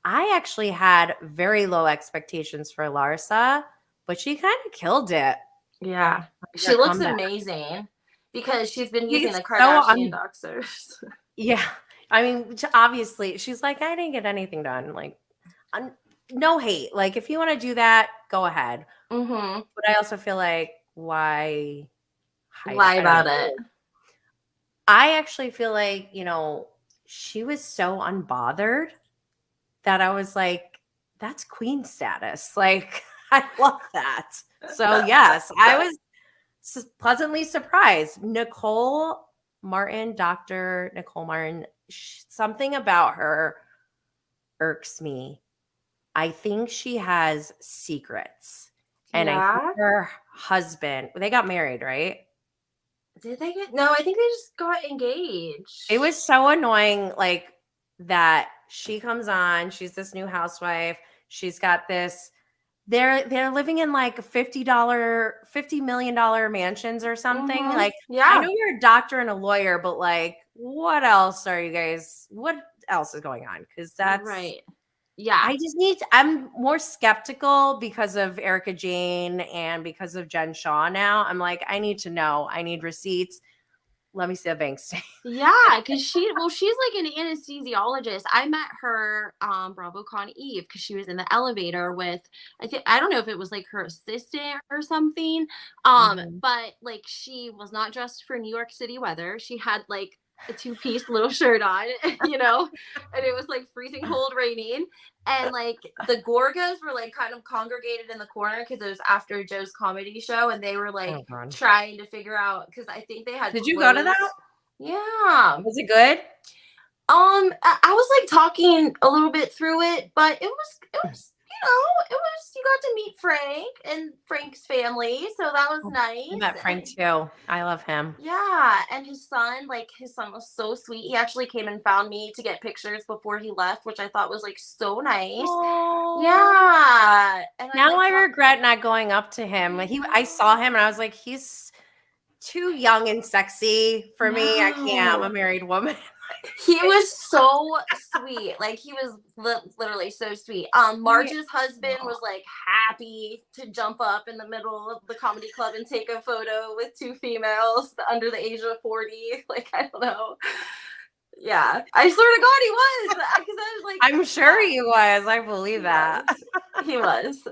I actually had very low expectations for Larsa, but she kind of killed it Yeah. with She her looks comeback. amazing because she's been using She's the so Kardashian doxers. Yeah. I mean, obviously, she's like, I didn't get anything done. Like, I'm, no hate. Like, if you want to do that, go ahead. Mm-hmm. But I also feel like, why hide it? Lie I don't about it. know. I actually feel like, she was so unbothered that I was like, that's queen status. Like, I love that. So, yes, I was pleasantly surprised. Dr. Nicole Martin, something about her irks me. I think she has secrets. And I think Yeah. her husband, they got married, right? Did they get? No, I think they just got engaged. It was so annoying, like that she comes on, she's this new housewife. She's got this, they're living in like $50 million mansions or something. Mm-hmm. Like, I Yeah. know you're a doctor and a lawyer, but like, what else are you guys, what else is going on? Because that's, Right. Yeah. I'm more skeptical because of Erica Jane and because of Jen Shaw now. I'm like, I need to know. I need receipts. Let me see a bank statement. Yeah, because she's like an anesthesiologist. I met her BravoCon Eve because she was in the elevator with, I don't know if it was like her assistant or something. Mhm. But like she was not dressed for New York City weather. She had like a two-piece little shirt on, and it was like freezing cold, raining. And like the Gorgas were like kind of congregated in the corner because it was after Joe's comedy show, and they were like Oh, God. trying to figure out because I think they had Did you go to that? closed. Yeah. Was it good? I was like talking a little bit through it, but it was you got to meet Frank and Frank's family, so that was Oh, I nice. met Frank And too. I love him. yeah, and his son was so sweet. He actually came and found me to get pictures before he left, which I thought was like so nice. Oh, Yeah, and I now like I talked. regret not going up to him. I I saw know. him and I was like, he's too young and sexy for me. I can't. I'm a No. married woman. He was so sweet. Like he was literally so sweet. He- Marge's husband was like happy to jump up in the middle of the comedy club and take a photo with two females under the age of 40. Like I don't know. Yeah, I swear to God, he was because I was like, I'm sure yeah, he was. I believe he that. was. He was.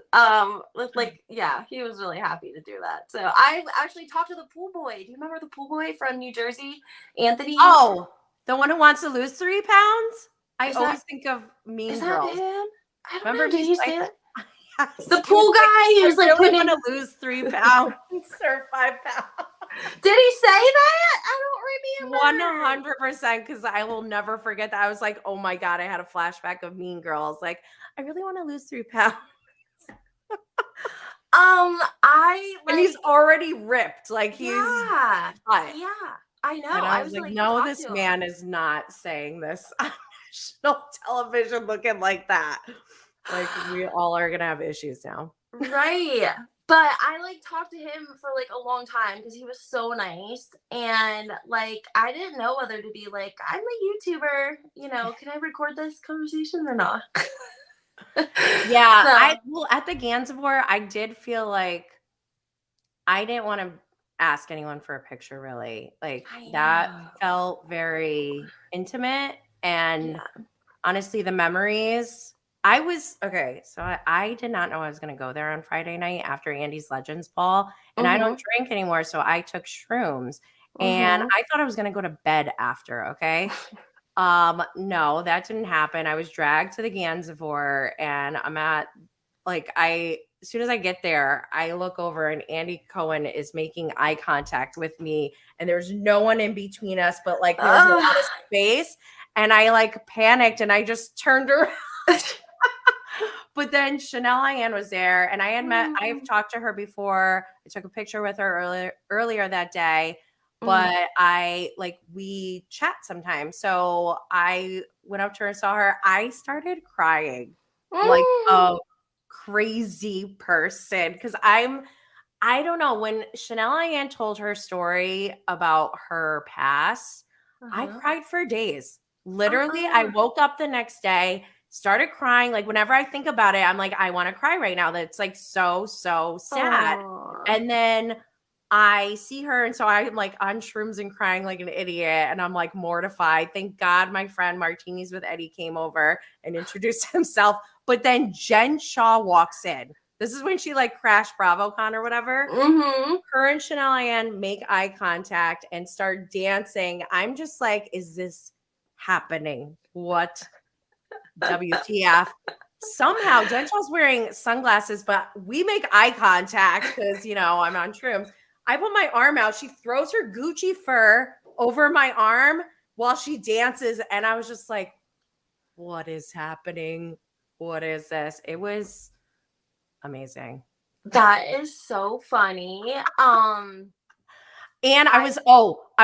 Like, yeah, he was really happy to do that. So I actually talked to the pool boy. Do you remember the pool boy from New Jersey, Anthony? Oh, the one who wants to lose 3 pounds? I Is that always think of is Mean that Girls. him? I don't Remember know. Did he's he like, say that? yes, The he was pool like, guy I who's like really want putting. to lose 3 pounds or 5 pounds. Did he say that? I don't remember. 100%, because I will never forget that. I was like, oh my God, I had a flashback of Mean Girls. Like, I really want to lose 3 pounds. I And he's like. already ripped. Like he's Yeah, hot. yeah. I know. And I I was was like, like no, talk this to him. man is not saying this on national television looking like that. Like we all are gonna have issues now. Right. But I like talked to him for like a long time because he was so nice. And like I didn't know whether to be like, I'm a YouTuber, can I record this conversation or not? Yeah, So well at the Gansevoort, I did feel like I didn't want to ask anyone for a picture really. Like I that know. felt very intimate. And Yeah. honestly, the memories. I was okay. So I did not know I was going to go there on Friday night after Andy's Legends Ball. And I don't Mhm. drink anymore. So I took shrooms and Mhm. I thought I was going to go to bed after. Okay. No, that didn't happen. I was dragged to the Gansevoort and I'm at as soon as I get there, I look over and Andy Cohen is making eye contact with me, and there's no one in between us, but like there's a lot of space. And I like panicked and I just turned around. But then Chanel Ayan was there, and I've talked to her before. I took a picture with her earlier that day, but we chat sometimes. So I went up to her and saw her. I started crying like a crazy person because I don't know, when Chanel Ayan told her story about her past, I Uh-huh. cried for days. Literally, I Uh-uh. woke up the next day, started crying. Like whenever I think about it, I'm like, I want to cry right now. That's like so, so sad. Aw. And then I see her, and so I'm like on shrooms and crying like an idiot, and I'm like mortified. Thank God my friend Martinis with Eddie came over and introduced himself. But then Jen Shaw walks in. This is when she like crashed BravoCon or whatever. Mhm. Her and Chanel Ayan make eye contact and start dancing. I'm just like, is this happening? What? WTF? Somehow Jen Shaw's wearing sunglasses, but we make eye contact because, I'm on shrooms. I put my arm out. She throws her Gucci fur over my arm while she dances. And I was just like, what is happening? What is this? It was amazing. That is so funny. And I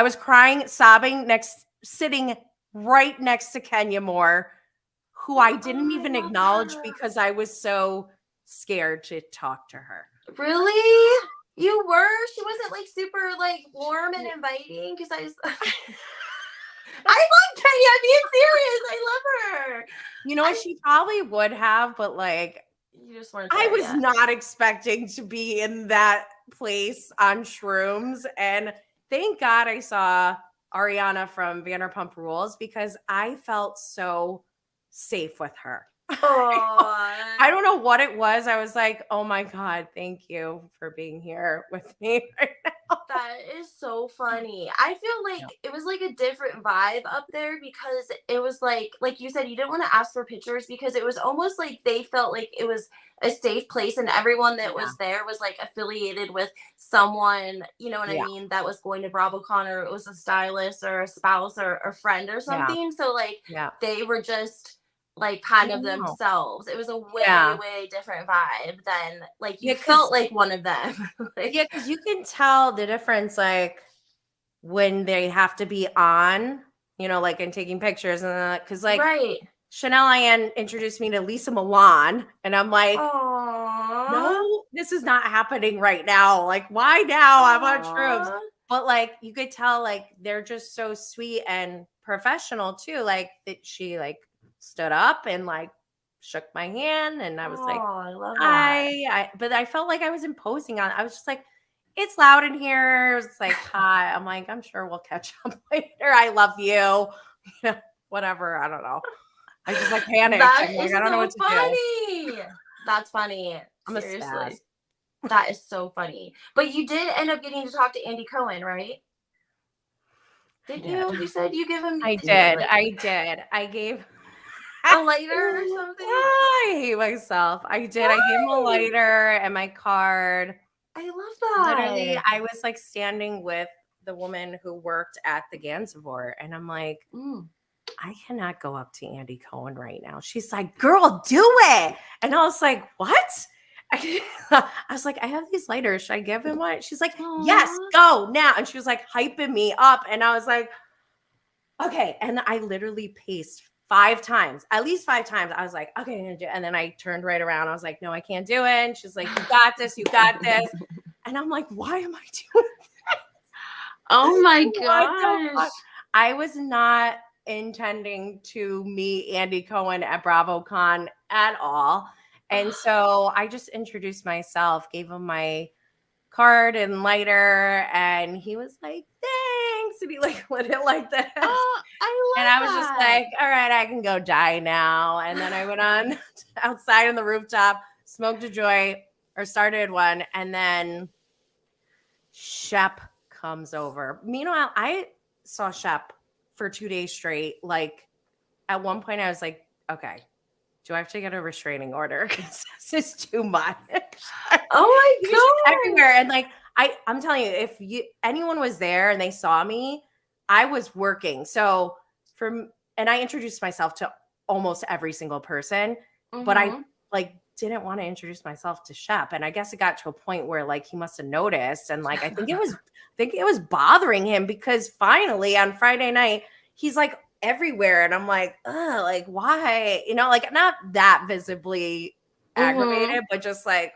was crying, sobbing sitting right next to Kenya Moore, who I didn't I even love acknowledge her. because I was so scared to talk to her. Really? You were? She wasn't like super like warm and inviting because I love Kenya. I'm being serious. I love her. You know, she probably would have, but like You just weren't I there was yet. not expecting to be in that place on shrooms. And thank God I saw Ariana from Vanderpump Rules because I felt so safe with her. I Oh, don't know what it was. I was like, oh my God, thank you for being here with me right now. that is so funny. I feel like it was like a different vibe up there because it was like you said, you didn't want to ask for pictures because it was almost like they felt like it was a safe place and everyone that Yeah. was there was like affiliated with someone, you know what I Yeah. mean, that was going to BravoCon or it was a stylist or a spouse or a friend or Yeah. something. So like Yeah. they were just like I kind of know. themselves. It was a way, Yeah. way different vibe than like you Yeah. Cause felt like one of them. Like, Yeah, because you can tell the difference, like when they have to be on, like and taking pictures, and because like right. Chanel Ian introduced me to Lisa Milan, and I'm like, Aww. no, this is not happening right now. Like, why now? I'm on shrooms, Aww. but like you could tell, like they're just so sweet and professional too. Like that, she like stood up and like shook my hand, and I was like, Oh, I love that. but I felt like I was imposing on. I was just like, it's loud in here. It's like, hi. I'm like, I'm sure we'll catch up later. I love you. Whatever. I don't know. I just like panicked. That I'm like, is I don't know what so to do. funny. That's funny. I'm a spaz. Seriously. That is so funny. But you did end up getting to talk to Andy Cohen, right? I Didn't did. you? You said you give him I didn't you did. like I did. I gave. a lighter or something? I hate myself. I did. I gave him a Why? lighter and my card. I love Literally, that. I was like standing with the woman who worked at the Gansevoort, and I'm like, Mm. I cannot go up to Andy Cohen right now. She's like, girl, do it. And I was like, what? I was like, I have these lighters. Should I give him one? She's like, yes, Aw. go now. And she was like hyping me up. And I was like, okay. And I literally paced 5 times, at least 5 times. I was like, okay, I'm gonna do it. And then I turned right around. I was like, no, I can't do it. And she's like, you got this, you got this. And I'm like, why am I doing Oh my what the gosh. fuck? I was not intending to meet Andy Cohen at BravoCon at all. And so I just introduced myself, gave him my card and lighter, and he was like, thanks. And he like lit it like that. Oh, I And love I was just that. like, all right, I can go die now. And then I went on outside on the rooftop, smoked a joint or started one, and then Shep comes over. Meanwhile, I saw Shep for 2 days straight. Like at one point I was like, okay, do I have to get a restraining order? Because this is too much. Oh He my was just gosh. everywhere. And like I'm telling you, if anyone was there and they saw me, I was working. So and I introduced myself to almost every single person, but I Mhm. like didn't want to introduce myself to Shep. And I guess it got to a point where like he must have noticed. And like I think it was bothering him because finally on Friday night, he's like everywhere. And I'm like, ugh, like why? Like not that visibly Mhm. aggravated, but just like,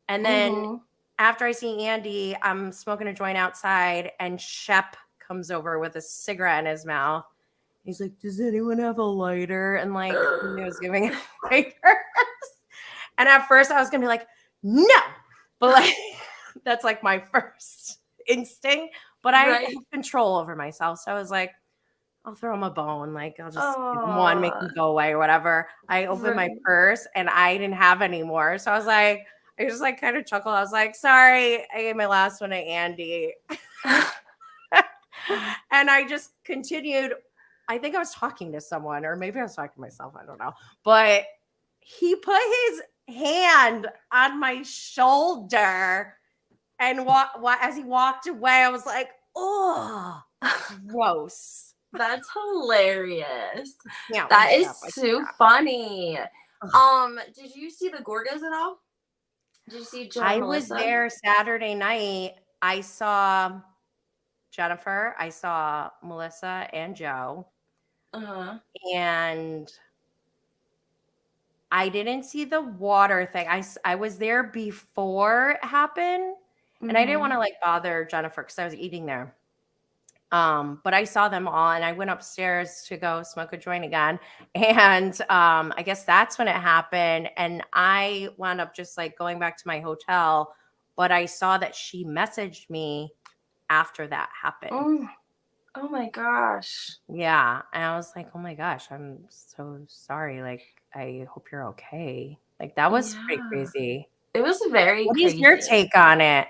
and then Mhm. after I see Andy, I'm smoking a joint outside, and Shep comes over with a cigarette in his mouth. He's like, does anyone have a lighter? And like he was giving lighters. And at first I was gonna be like, no, but like that's like my first instinct. But I have Right. control over myself. So I was like, I'll throw him a bone. Like I'll just give him one, make Oh. him go away or whatever. I opened my Right. purse and I didn't have any more. So I was like, I just like kind of chuckled. I was like, sorry, I gave my last one to Andy. And I just continued. I think I was talking to someone, or maybe I was talking to myself. I don't know. But he put his hand on my shoulder, and as he walked away, I was like, oh, gross. That's hilarious. Yeah, That is too funny. Ugh. Did you see the Gorgas at all? Did you see Joe and I was Melissa? there Saturday night. I saw Jennifer, I saw Melissa and Joe, Uh-huh. and I didn't see the water thing. I was there before it happened, and I didn't want Mm-hmm. to like bother Jennifer because I was eating there. But I saw them all, and I went upstairs to go smoke a joint again. And I guess that's when it happened. And I wound up just like going back to my hotel, but I saw that she messaged me after that happened. Mm. Oh my gosh. Yeah. And I was like, oh my gosh, I'm so sorry. Like, I hope you're okay. Like, that was pretty Yeah. crazy. It was very What is your crazy. take on it?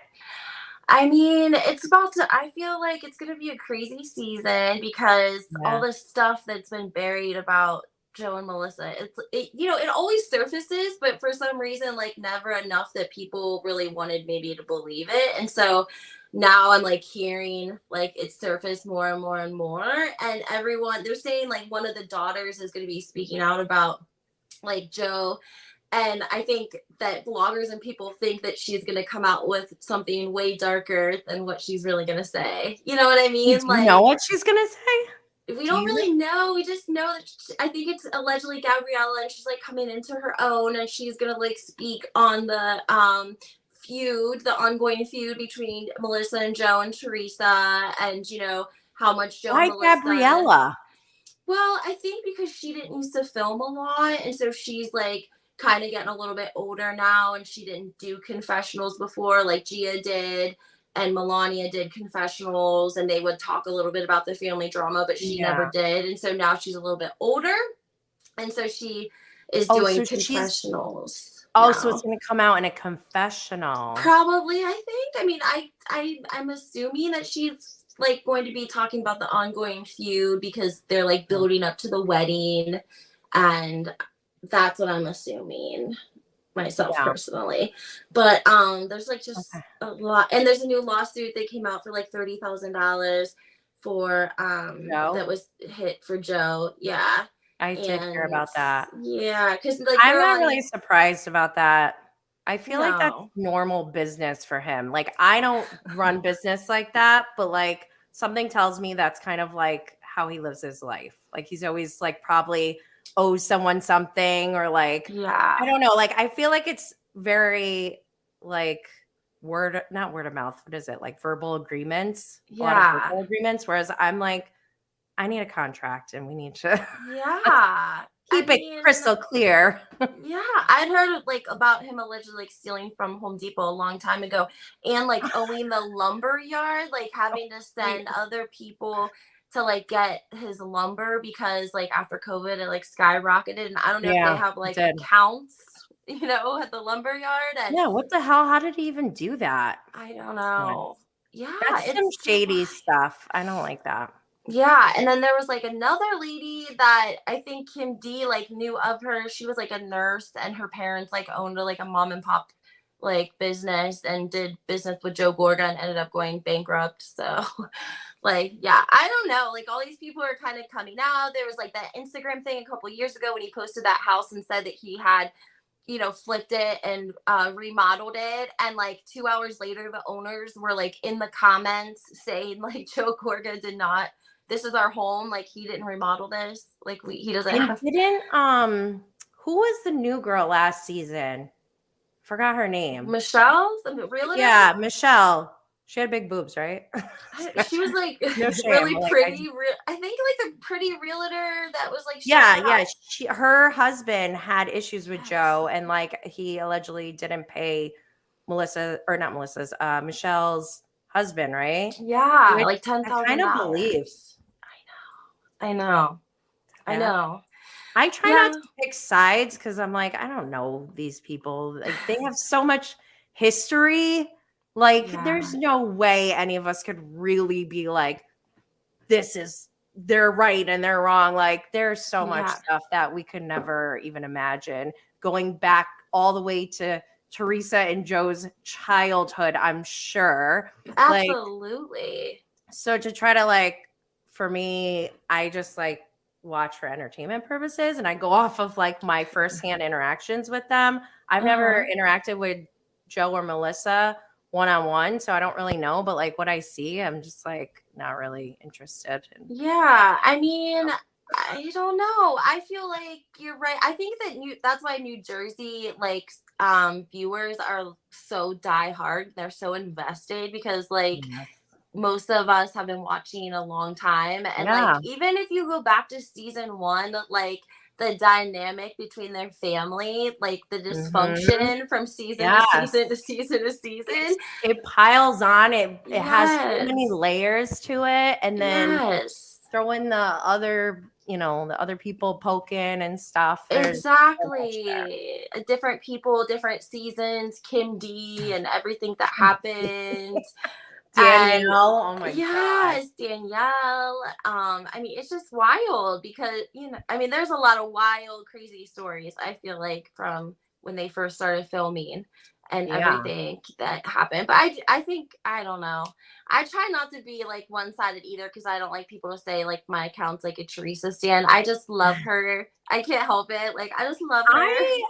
I mean, it's about to, I feel like it's going to be a crazy season because all Yeah. this stuff that's been buried about Joe and Melissa, it always surfaces, but for some reason, like never enough that people really wanted maybe to believe it. And so now I'm like hearing like it surfaced more and more and more. And everyone, they're saying like one of the daughters is going to be speaking out about like Joe, and I think that bloggers and people think that she's going to come out with something way darker than what she's really going to say. You know what I Wait, mean? do you know Like, what she's going to say? we Do don't you? really know. We just know that I think it's allegedly Gabriella, and she's like coming into her own, and she's going to like speak on the feud, the ongoing feud between Melissa and Joe and Teresa, and how much Joe and Why Melissa. Gabriella? Well, I think because she didn't used to film a lot, and so she's like kind of getting a little bit older now, and she didn't do confessionals before, like Gia did, and Melania did confessionals, and they would talk a little bit about the family drama, but she never Yeah. did, and so now she's a little bit older, and so she is Oh, doing so she's confessionals so it's now. gonna come out in a confessional. Probably, I think. I mean, I'm assuming that she's like going to be talking about the ongoing feud because they're like Oh, building up to the wedding, and that's what I'm assuming myself yeah. personally. But there's like Okay. just a lot, and there's a new lawsuit that came out for like $30,000 for that Joe? was hit for Joe. Yeah. I did hear And about that. yeah, because like I'm girl, not I really mean, surprised about that. I feel like that's no. normal business for him. Like, I don't run business like that, but like something tells me that's kind of like how he lives his life. Like, he's always like probably owes someone something, or like, I Yeah. don't know. Like, I feel like it's very like not word of mouth. What is it? Like verbal agreements, a lot of Yeah. verbal agreements. Whereas I'm like, I need a contract and we need to Yeah. I keep it mean, crystal clear. yeah, I'd heard like about him allegedly like stealing from Home Depot a long time ago and like owning the lumber yard, like having to Wait, send other people to like get his lumber because like after COVID it like skyrocketed, and I don't know if they yeah, have it like did. accounts, at the lumber yard, and Yeah, what the hell? How did he even do that? I don't That's know. nuts. Yeah, That's some it's a shady lot. stuff. I don't like that. Yeah, and then there was like another lady that I think Kim D like knew of her. She was like a nurse, and her parents like owned like a mom and pop like business and did business with Joe Gorga and ended up going bankrupt. So like yeah, I don't know. Like all these people are kind of coming out. There was like that Instagram thing a couple years ago when he posted that house and said that he had flipped it and remodeled it. And like 2 hours later, the owners were like in the comments saying like Joe Gorga did not. This is our home. Like he didn't remodel this. Like he doesn't And have didn't who was the new girl last season? Forgot her name. Michelle, the realtor. Yeah, Michelle. She had big boobs, right? She was like No shame. really Like, pretty. I think like the pretty realtor that was like showing yeah, the yeah. house. Her husband had issues with Yes. Joe, and like he allegedly didn't pay Melissa, or not Melissa's, Michelle's husband, right? Yeah, Which like ten I thousand kind of believe. dollars. I know. I Yeah. know. I try not Yeah. to pick sides because I'm like, I don't know these people. Like, they have so much history. Like, Yeah. there's no way any of us could really be like, they're right and they're wrong. Like, there's so much Yeah. stuff that we could never even imagine, going back all the way to Teresa and Joe's childhood, I'm sure. Like, Absolutely. so to try to like, for me, I just like watch for entertainment purposes and I go off of like my firsthand interactions with them. I've never Uh-huh. interacted with Joe or Melissa one-on-one, so I don't really know. But like what I see, I'm just like not really interested in. Yeah, I mean, I don't know. I feel like you're right. I think that that's why New Jersey like viewers are so diehard. They're so invested because like Yes. most of us have been watching a long time, and like Yeah. even if you go back to season 1, like the dynamic between their family, like the Mm-hmm. dysfunction from season to Yes. season to season to season. It piles on. It has so many Yes. layers to it, and then Yes. throw in the other, the other people poking and stuff. There's so much there. Exactly. Different people, different seasons, Kim D and everything that happened. And Danielle, oh my god. yes, Danielle. I mean, it's just wild because, I mean, there's a lot of wild, crazy stories, I feel like, from when they first started filming and Yeah. everything that happened. But I think, I don't know. I try not to be like one sided either because I don't like people to say like my account's like a Teresa stan. I just love her. I can't help it. Like, I just love her. I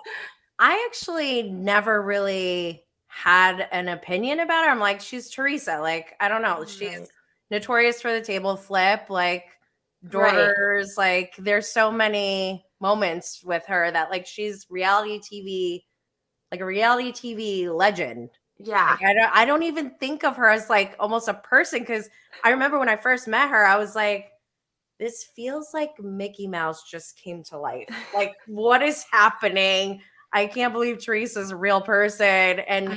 I actually never really had an opinion about her. I'm like, she's Teresa. Like, I don't know. She's Right. notorious for the table flip. Like, Right. daughters. Like, there's so many moments with her that like she's reality TV, like a reality TV legend. Yeah. Like, I don't even think of her as like almost a person because I remember when I first met her, I was like, this feels like Mickey Mouse just came to life. Like, what is happening? I can't believe Teresa's a real person. And I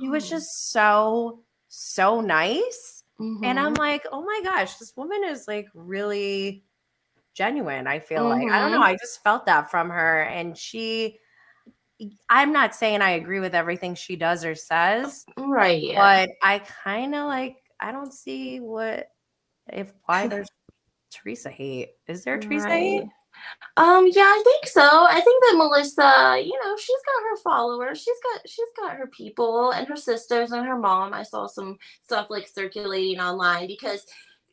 she was know. just so, so nice. And I'm Mm-hmm. like, oh my gosh, this woman is like really genuine. I feel like, I don't know. Mm-hmm. I just felt that from her. And I'm not saying I agree with everything she does or says, Right. but I kind of like, I don't see why there's Teresa hate. Is there Teresa hate? Right. Yeah, I think so. I think that Melissa, she's got her followers. She's got her people and her sisters and her mom. I saw some stuff like circulating online because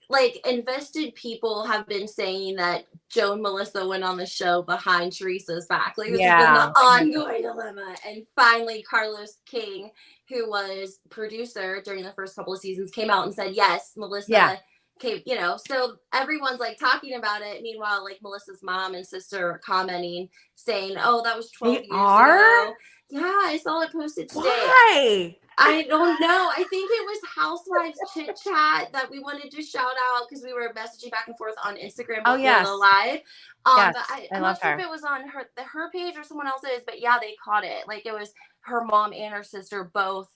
like invested people have been saying that Joe and Melissa went on the show behind Teresa's back. Like this has been the Yeah, I heard that. ongoing dilemma. And finally Carlos King, who was producer during the first couple of seasons, came out and said, yes, Yeah, Melissa came, so everyone's like talking about it. Meanwhile, like Melissa's mom and sister are commenting, saying, oh, that was 12 they years are? ago. Yeah, I saw it posted today. Why? I don't know. I think it was Housewives chit chat that we wanted to shout out because we were messaging back and forth on Instagram Oh, before the yes. live. Yes, But I I'm love not sure if her. it was on her page or someone else's. But yeah, they caught it. Like it was her mom and her sister both,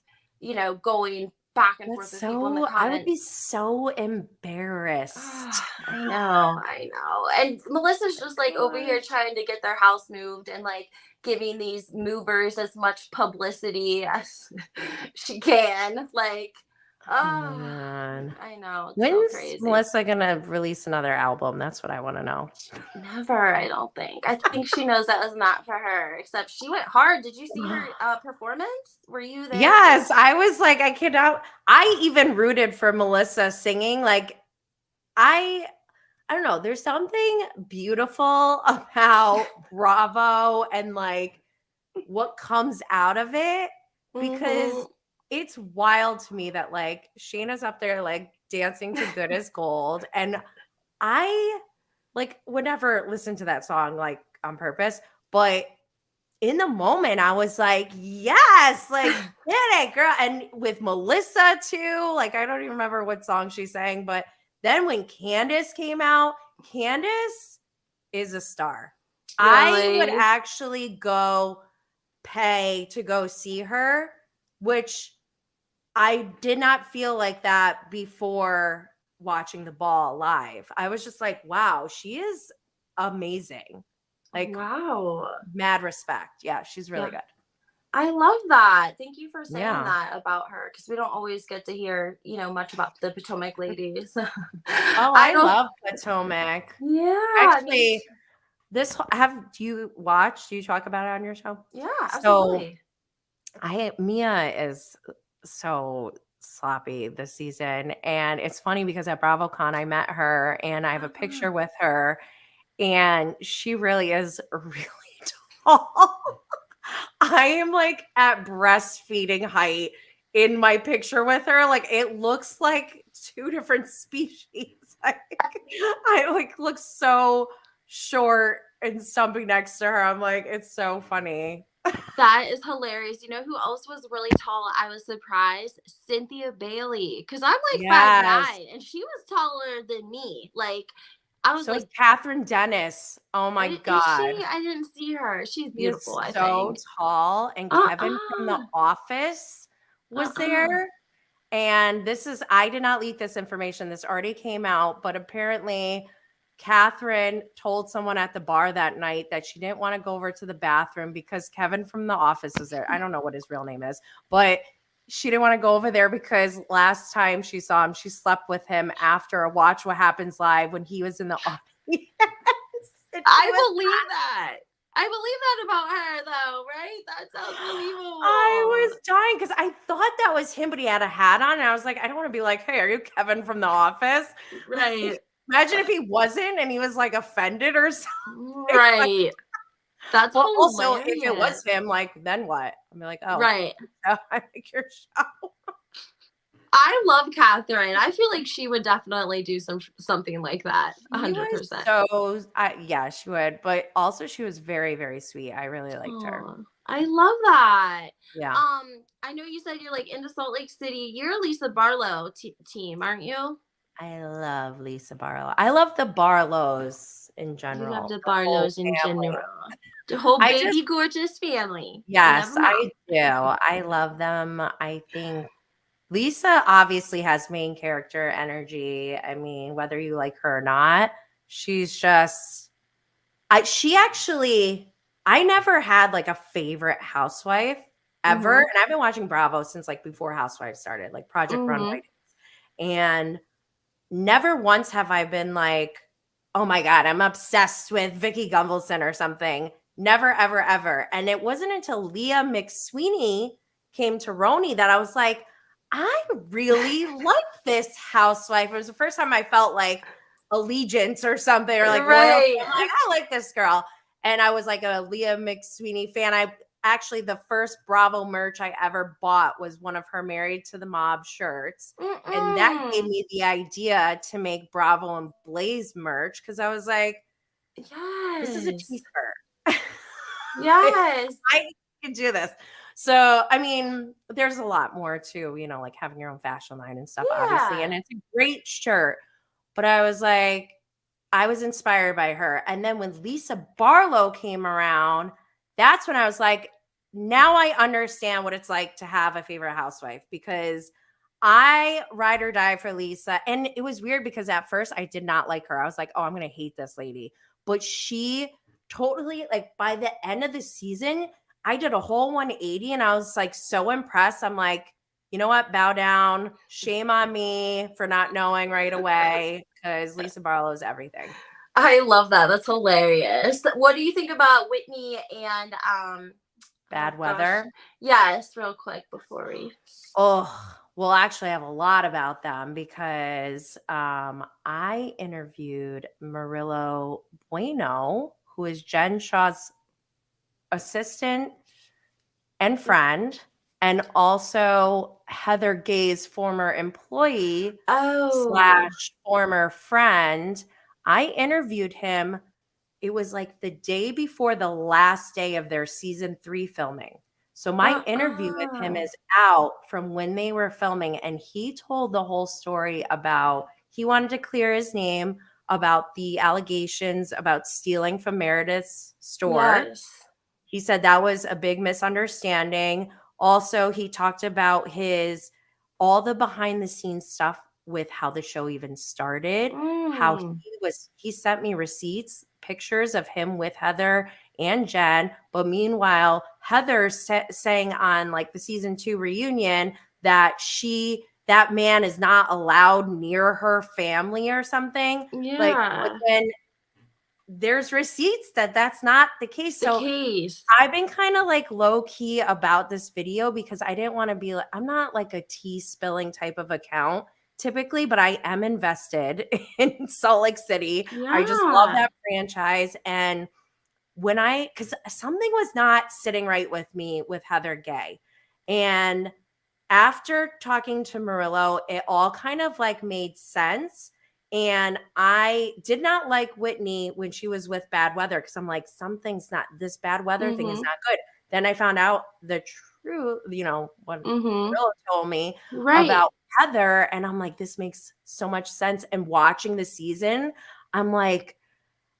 going back and forth with people in the I would be comments. so embarrassed. I know, I know. And Melissa's just like over here Gosh. trying to get their house moved and like giving these movers as much publicity as she can. Like, Oh, oh, man. I know. It's so When's crazy. Melissa gonna release another album? That's what I want to know. Never, I don't think. I think she knows that was not for her, except she went hard. Did you see her performance? Were you there for Yes, I was like, I cannot. I even rooted for Melissa singing. Like, I don't know. There's something beautiful about Bravo and like what comes out of it because hmm it's wild to me that like Shayna's up there like dancing to Good as Gold. And I like would never listen to that song like on purpose, but in the moment I was like, yes, like get it, girl. And with Melissa too, like I don't even remember what song she sang, but then when Candace came out, Candace is a star. I would Really? actually go pay to go see her, which I did not feel like that before watching the ball live. I was just like, wow, she is amazing. Like Wow. mad respect. Yeah, she's really Yeah. good. I love that. Thank you for saying Yeah. that about her because we don't always get to hear, much about the Potomac ladies. Oh, I I don't. love Potomac. Yeah, me Actually, do you talk about it on your show? Yeah, So absolutely. Mia is so sloppy this season. And it's funny because at BravoCon, I met her and I have a picture with her, and she really is really tall. I am like at breastfeeding height, in my picture with her. Like it looks like two different species. I like look so short and stumping next to her. I'm like, it's so funny. That is hilarious. You know who else was really tall? I was surprised. Cynthia Bailey. Because I'm like Yes. 5'9", and she was taller than me. Like, I was So is like, Catherine Dennis. Oh my is she? God. I didn't see her. She's She is beautiful, I so think. tall. And Kevin from The Uh-uh. Office was Uh-uh. there. And this is, I did not leak this information. This already came out, but apparently Catherine told someone at the bar that night that she didn't want to go over to the bathroom because Kevin from The Office was there. I don't know what his real name is, but she didn't want to go over there because last time she saw him, she slept with him after a Watch What Happens Live when he was in the office. I believe that. I believe that about her, though, right? That sounds I believable. was dying because I thought that was him, but he had a hat on. And I was like, I don't want to be like, hey, are you Kevin from The Office? Right. Imagine if he wasn't and he was like offended or something. Like, Right. That's well, also, if it was hilarious. him, like, then what? I'm like, oh, Right. I like your show. I love Catherine. I feel like she would definitely do something like that. She was 100%. so, yeah, she would. But also, she was very, very sweet. I really liked her. Oh, I love that. Yeah. I know you said you're like into Salt Lake City. You're a Lisa Barlow team, aren't you? I love Lisa Barlow. I love the Barlows in You love general, the the whole Barlows in family. general. The whole I just baby gorgeous family. You Yes, love them I all. do. I love them. I think Lisa obviously has main character energy. I mean, whether you like her or not, she's just she actually I never had like a favorite housewife ever. Mm-hmm. And I've been watching Bravo since like before Housewives started, like Project Runway. Mm-hmm. And never once have I been like, oh my God, I'm obsessed with Vicky Gunvalson or something. Never, ever, ever. And it wasn't until Leah McSweeney came to Roni that I was like, I really like this housewife. It was the first time I felt like allegiance or something, or like loyalty. Right. I'm like, I like this girl. And I was like a Leah McSweeney fan. I actually, the first Bravo merch I ever bought was one of her Married to the Mob shirts. And that gave Mm-mm. me the idea to make Bravo and Blaze merch because I was like, this is a Yes. teaser. Yes. I can do this. So, I mean, there's a lot more to, like having your own fashion line and stuff, obviously. And Yeah. it's a great shirt. But I was like, I was inspired by her. And then when Lisa Barlow came around, that's when I was like, now I understand what it's like to have a favorite housewife because I ride or die for Lisa. And it was weird because at first I did not like her. I was like, oh, I'm going to hate this lady. But she totally, like, by the end of the season, I did a whole 180 and I was like so impressed. I'm like, you know what? Bow down. Shame on me for not knowing right away because Lisa Barlow is everything. I love that. That's hilarious. What do you think about Whitney and oh Bad gosh. weather. Yes, real quick before we Oh, well, actually, I have a lot about them because I interviewed Murillo Bueno, who is Jen Shaw's assistant and friend, and also Heather Gay's former employee Oh. slash former friend. I interviewed him. It was like the day before the last day of their season 3 filming. So my interview with him Uh-uh. is out from when they were filming, and he told the whole story about he wanted to clear his name about the allegations about stealing from Meredith's store. Yes. He said that was a big misunderstanding. Also, he talked about his all the behind the scenes stuff with how the show even started, how Mm. he sent me receipts, pictures of him with Heather and Jen, but meanwhile, Heather saying on like the season 2 reunion that that man is not allowed near her family or something. Like, but Yeah. then there's receipts that that's not the case. The So case. I've been kind of like low key about this video because I didn't want to be like, I'm not like a tea spilling type of account typically, but I am invested in Salt Lake City. I just love Yeah. that franchise. And because something was not sitting right with me with Heather Gay. And after talking to Murillo, it all kind of like made sense. And I did not like Whitney when she was with Bad Weather because I'm like, something's not, this Bad Weather thing is Mm-hmm. not good. Then I found out the truth, what Mm-hmm. Murillo told me Right. about Heather. And I'm like, this makes so much sense. And watching the season, I'm like,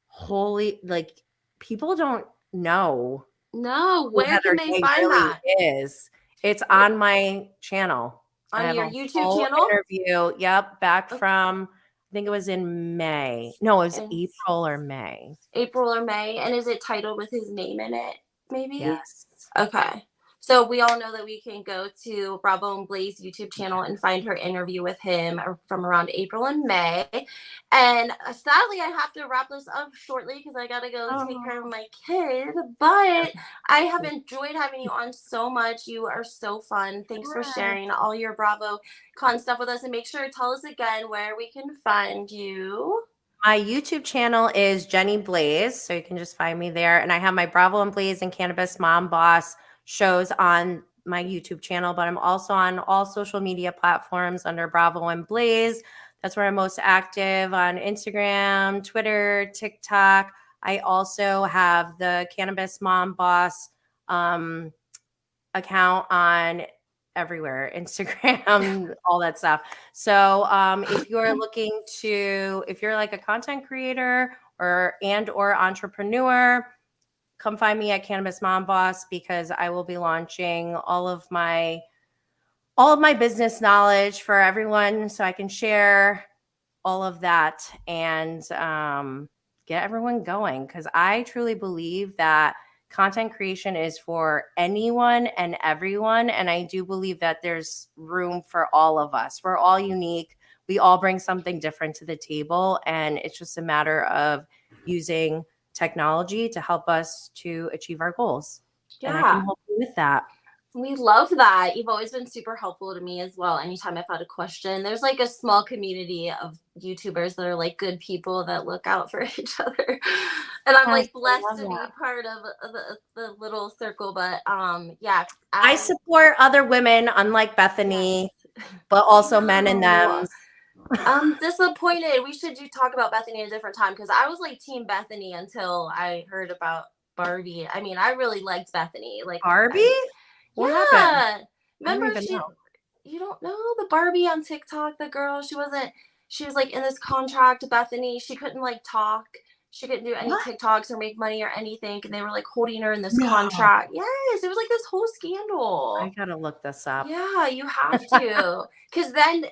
holy, like, people don't know No, who where can Heather they Gay find really that? is. It's on my channel. I On have your a YouTube whole channel? interview. Yep, back Oh, from I think it was in May. No, it was in April or May. April or May. And is it titled with his name in it? Maybe? Yes. Okay. So we all know that we can go to Bravo and Blaze YouTube channel and find her interview with him from around April and May. And sadly, I have to wrap this up shortly because I got to go take care of Oh, my kid. But I have enjoyed having you on so much. You are so fun. Thanks for hi. sharing all your Bravo con stuff with us. And make sure to tell us again where we can find you. My YouTube channel is Jenny Blaze, so you can just find me there. And I have my Bravo and Blaze and Cannabis Mom Boss shows on my YouTube channel, but I'm also on all social media platforms under Bravo and Blaze. That's where I'm most active on Instagram, Twitter, TikTok. I also have the Cannabis Mom Boss account on everywhere, Instagram, all that stuff. So if you're looking to, if you're like a content creator or entrepreneur, come find me at Cannabis Mom Boss because I will be launching all of my business knowledge for everyone so I can share all of that and get everyone going because I truly believe that content creation is for anyone and everyone. And I do believe that there's room for all of us. We're all unique. We all bring something different to the table. And it's just a matter of using technology to help us to achieve our goals. And I Yeah. can help you with that. We love that. You've always been super helpful to me as well. Anytime I've had a question, there's like a small community of YouTubers that are like good people that look out for each other. And I'm Yes, like I blessed love to be that. part of the little circle. But yeah, I I support other women, unlike Bethany, yes. but I also men in know. them. I'm disappointed. We should do talk about Bethany at a different time because I was like Team Bethany until I heard about Barbie. I mean, I really liked Bethany. Like Barbie? What happened? yeah. I don't Remember even know. you don't know the Barbie on TikTok, the girl, she was like in this contract, Bethany, she couldn't like talk. She couldn't do any What? TikToks or make money or anything. And they were like holding her in this No. contract. Yes, it was like this whole I scandal. gotta look this up. Yeah, you have to. Because then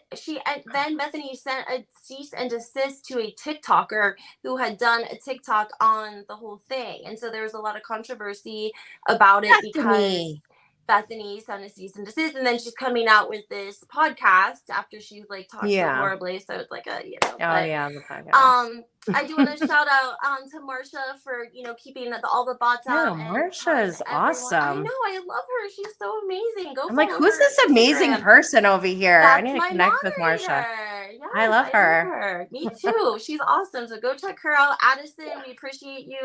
Bethany sent a cease and desist to a TikToker who had done a TikTok on the whole thing. And so there was a lot of controversy about it because Bethany. Bethany sent a cease and desist, and then she's coming out with this podcast after she like talked so Yeah. horribly. So it's like Oh but yeah, the podcast. I do want to shout out to Marsha for keeping all the bots Yeah, out and Marsha telling is everyone. I awesome. know I love her. She's so amazing. Go I'm like, follow who's her this amazing Instagram. person over here? I That's need to my connect with Marsha. moderator. I Yes, love I love her. her. Me too. She's awesome. So go check her out, Addison. We appreciate you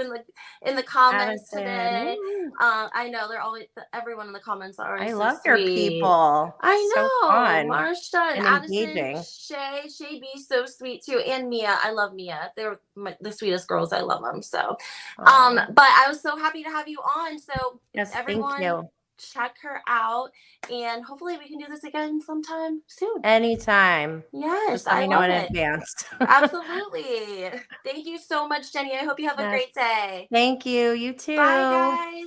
in the comments Addison. today. Ooh, I know they're always everyone in the comments are I always so love your sweet. people. I So know fun Marsha and and Addison, engaging. Shay B, so sweet too, and Mia. I love Mia. They're the sweetest girls. I love them. So, Oh, but I was so happy to have you on. So yes, thank everyone, you. check her out, and hopefully we can do this again sometime soon. Anytime. Yes, Just let I me know love in it. advance. Absolutely. Thank you so much, Jenny. I hope you have a Yes. great day. Thank you. You Bye, too. guys.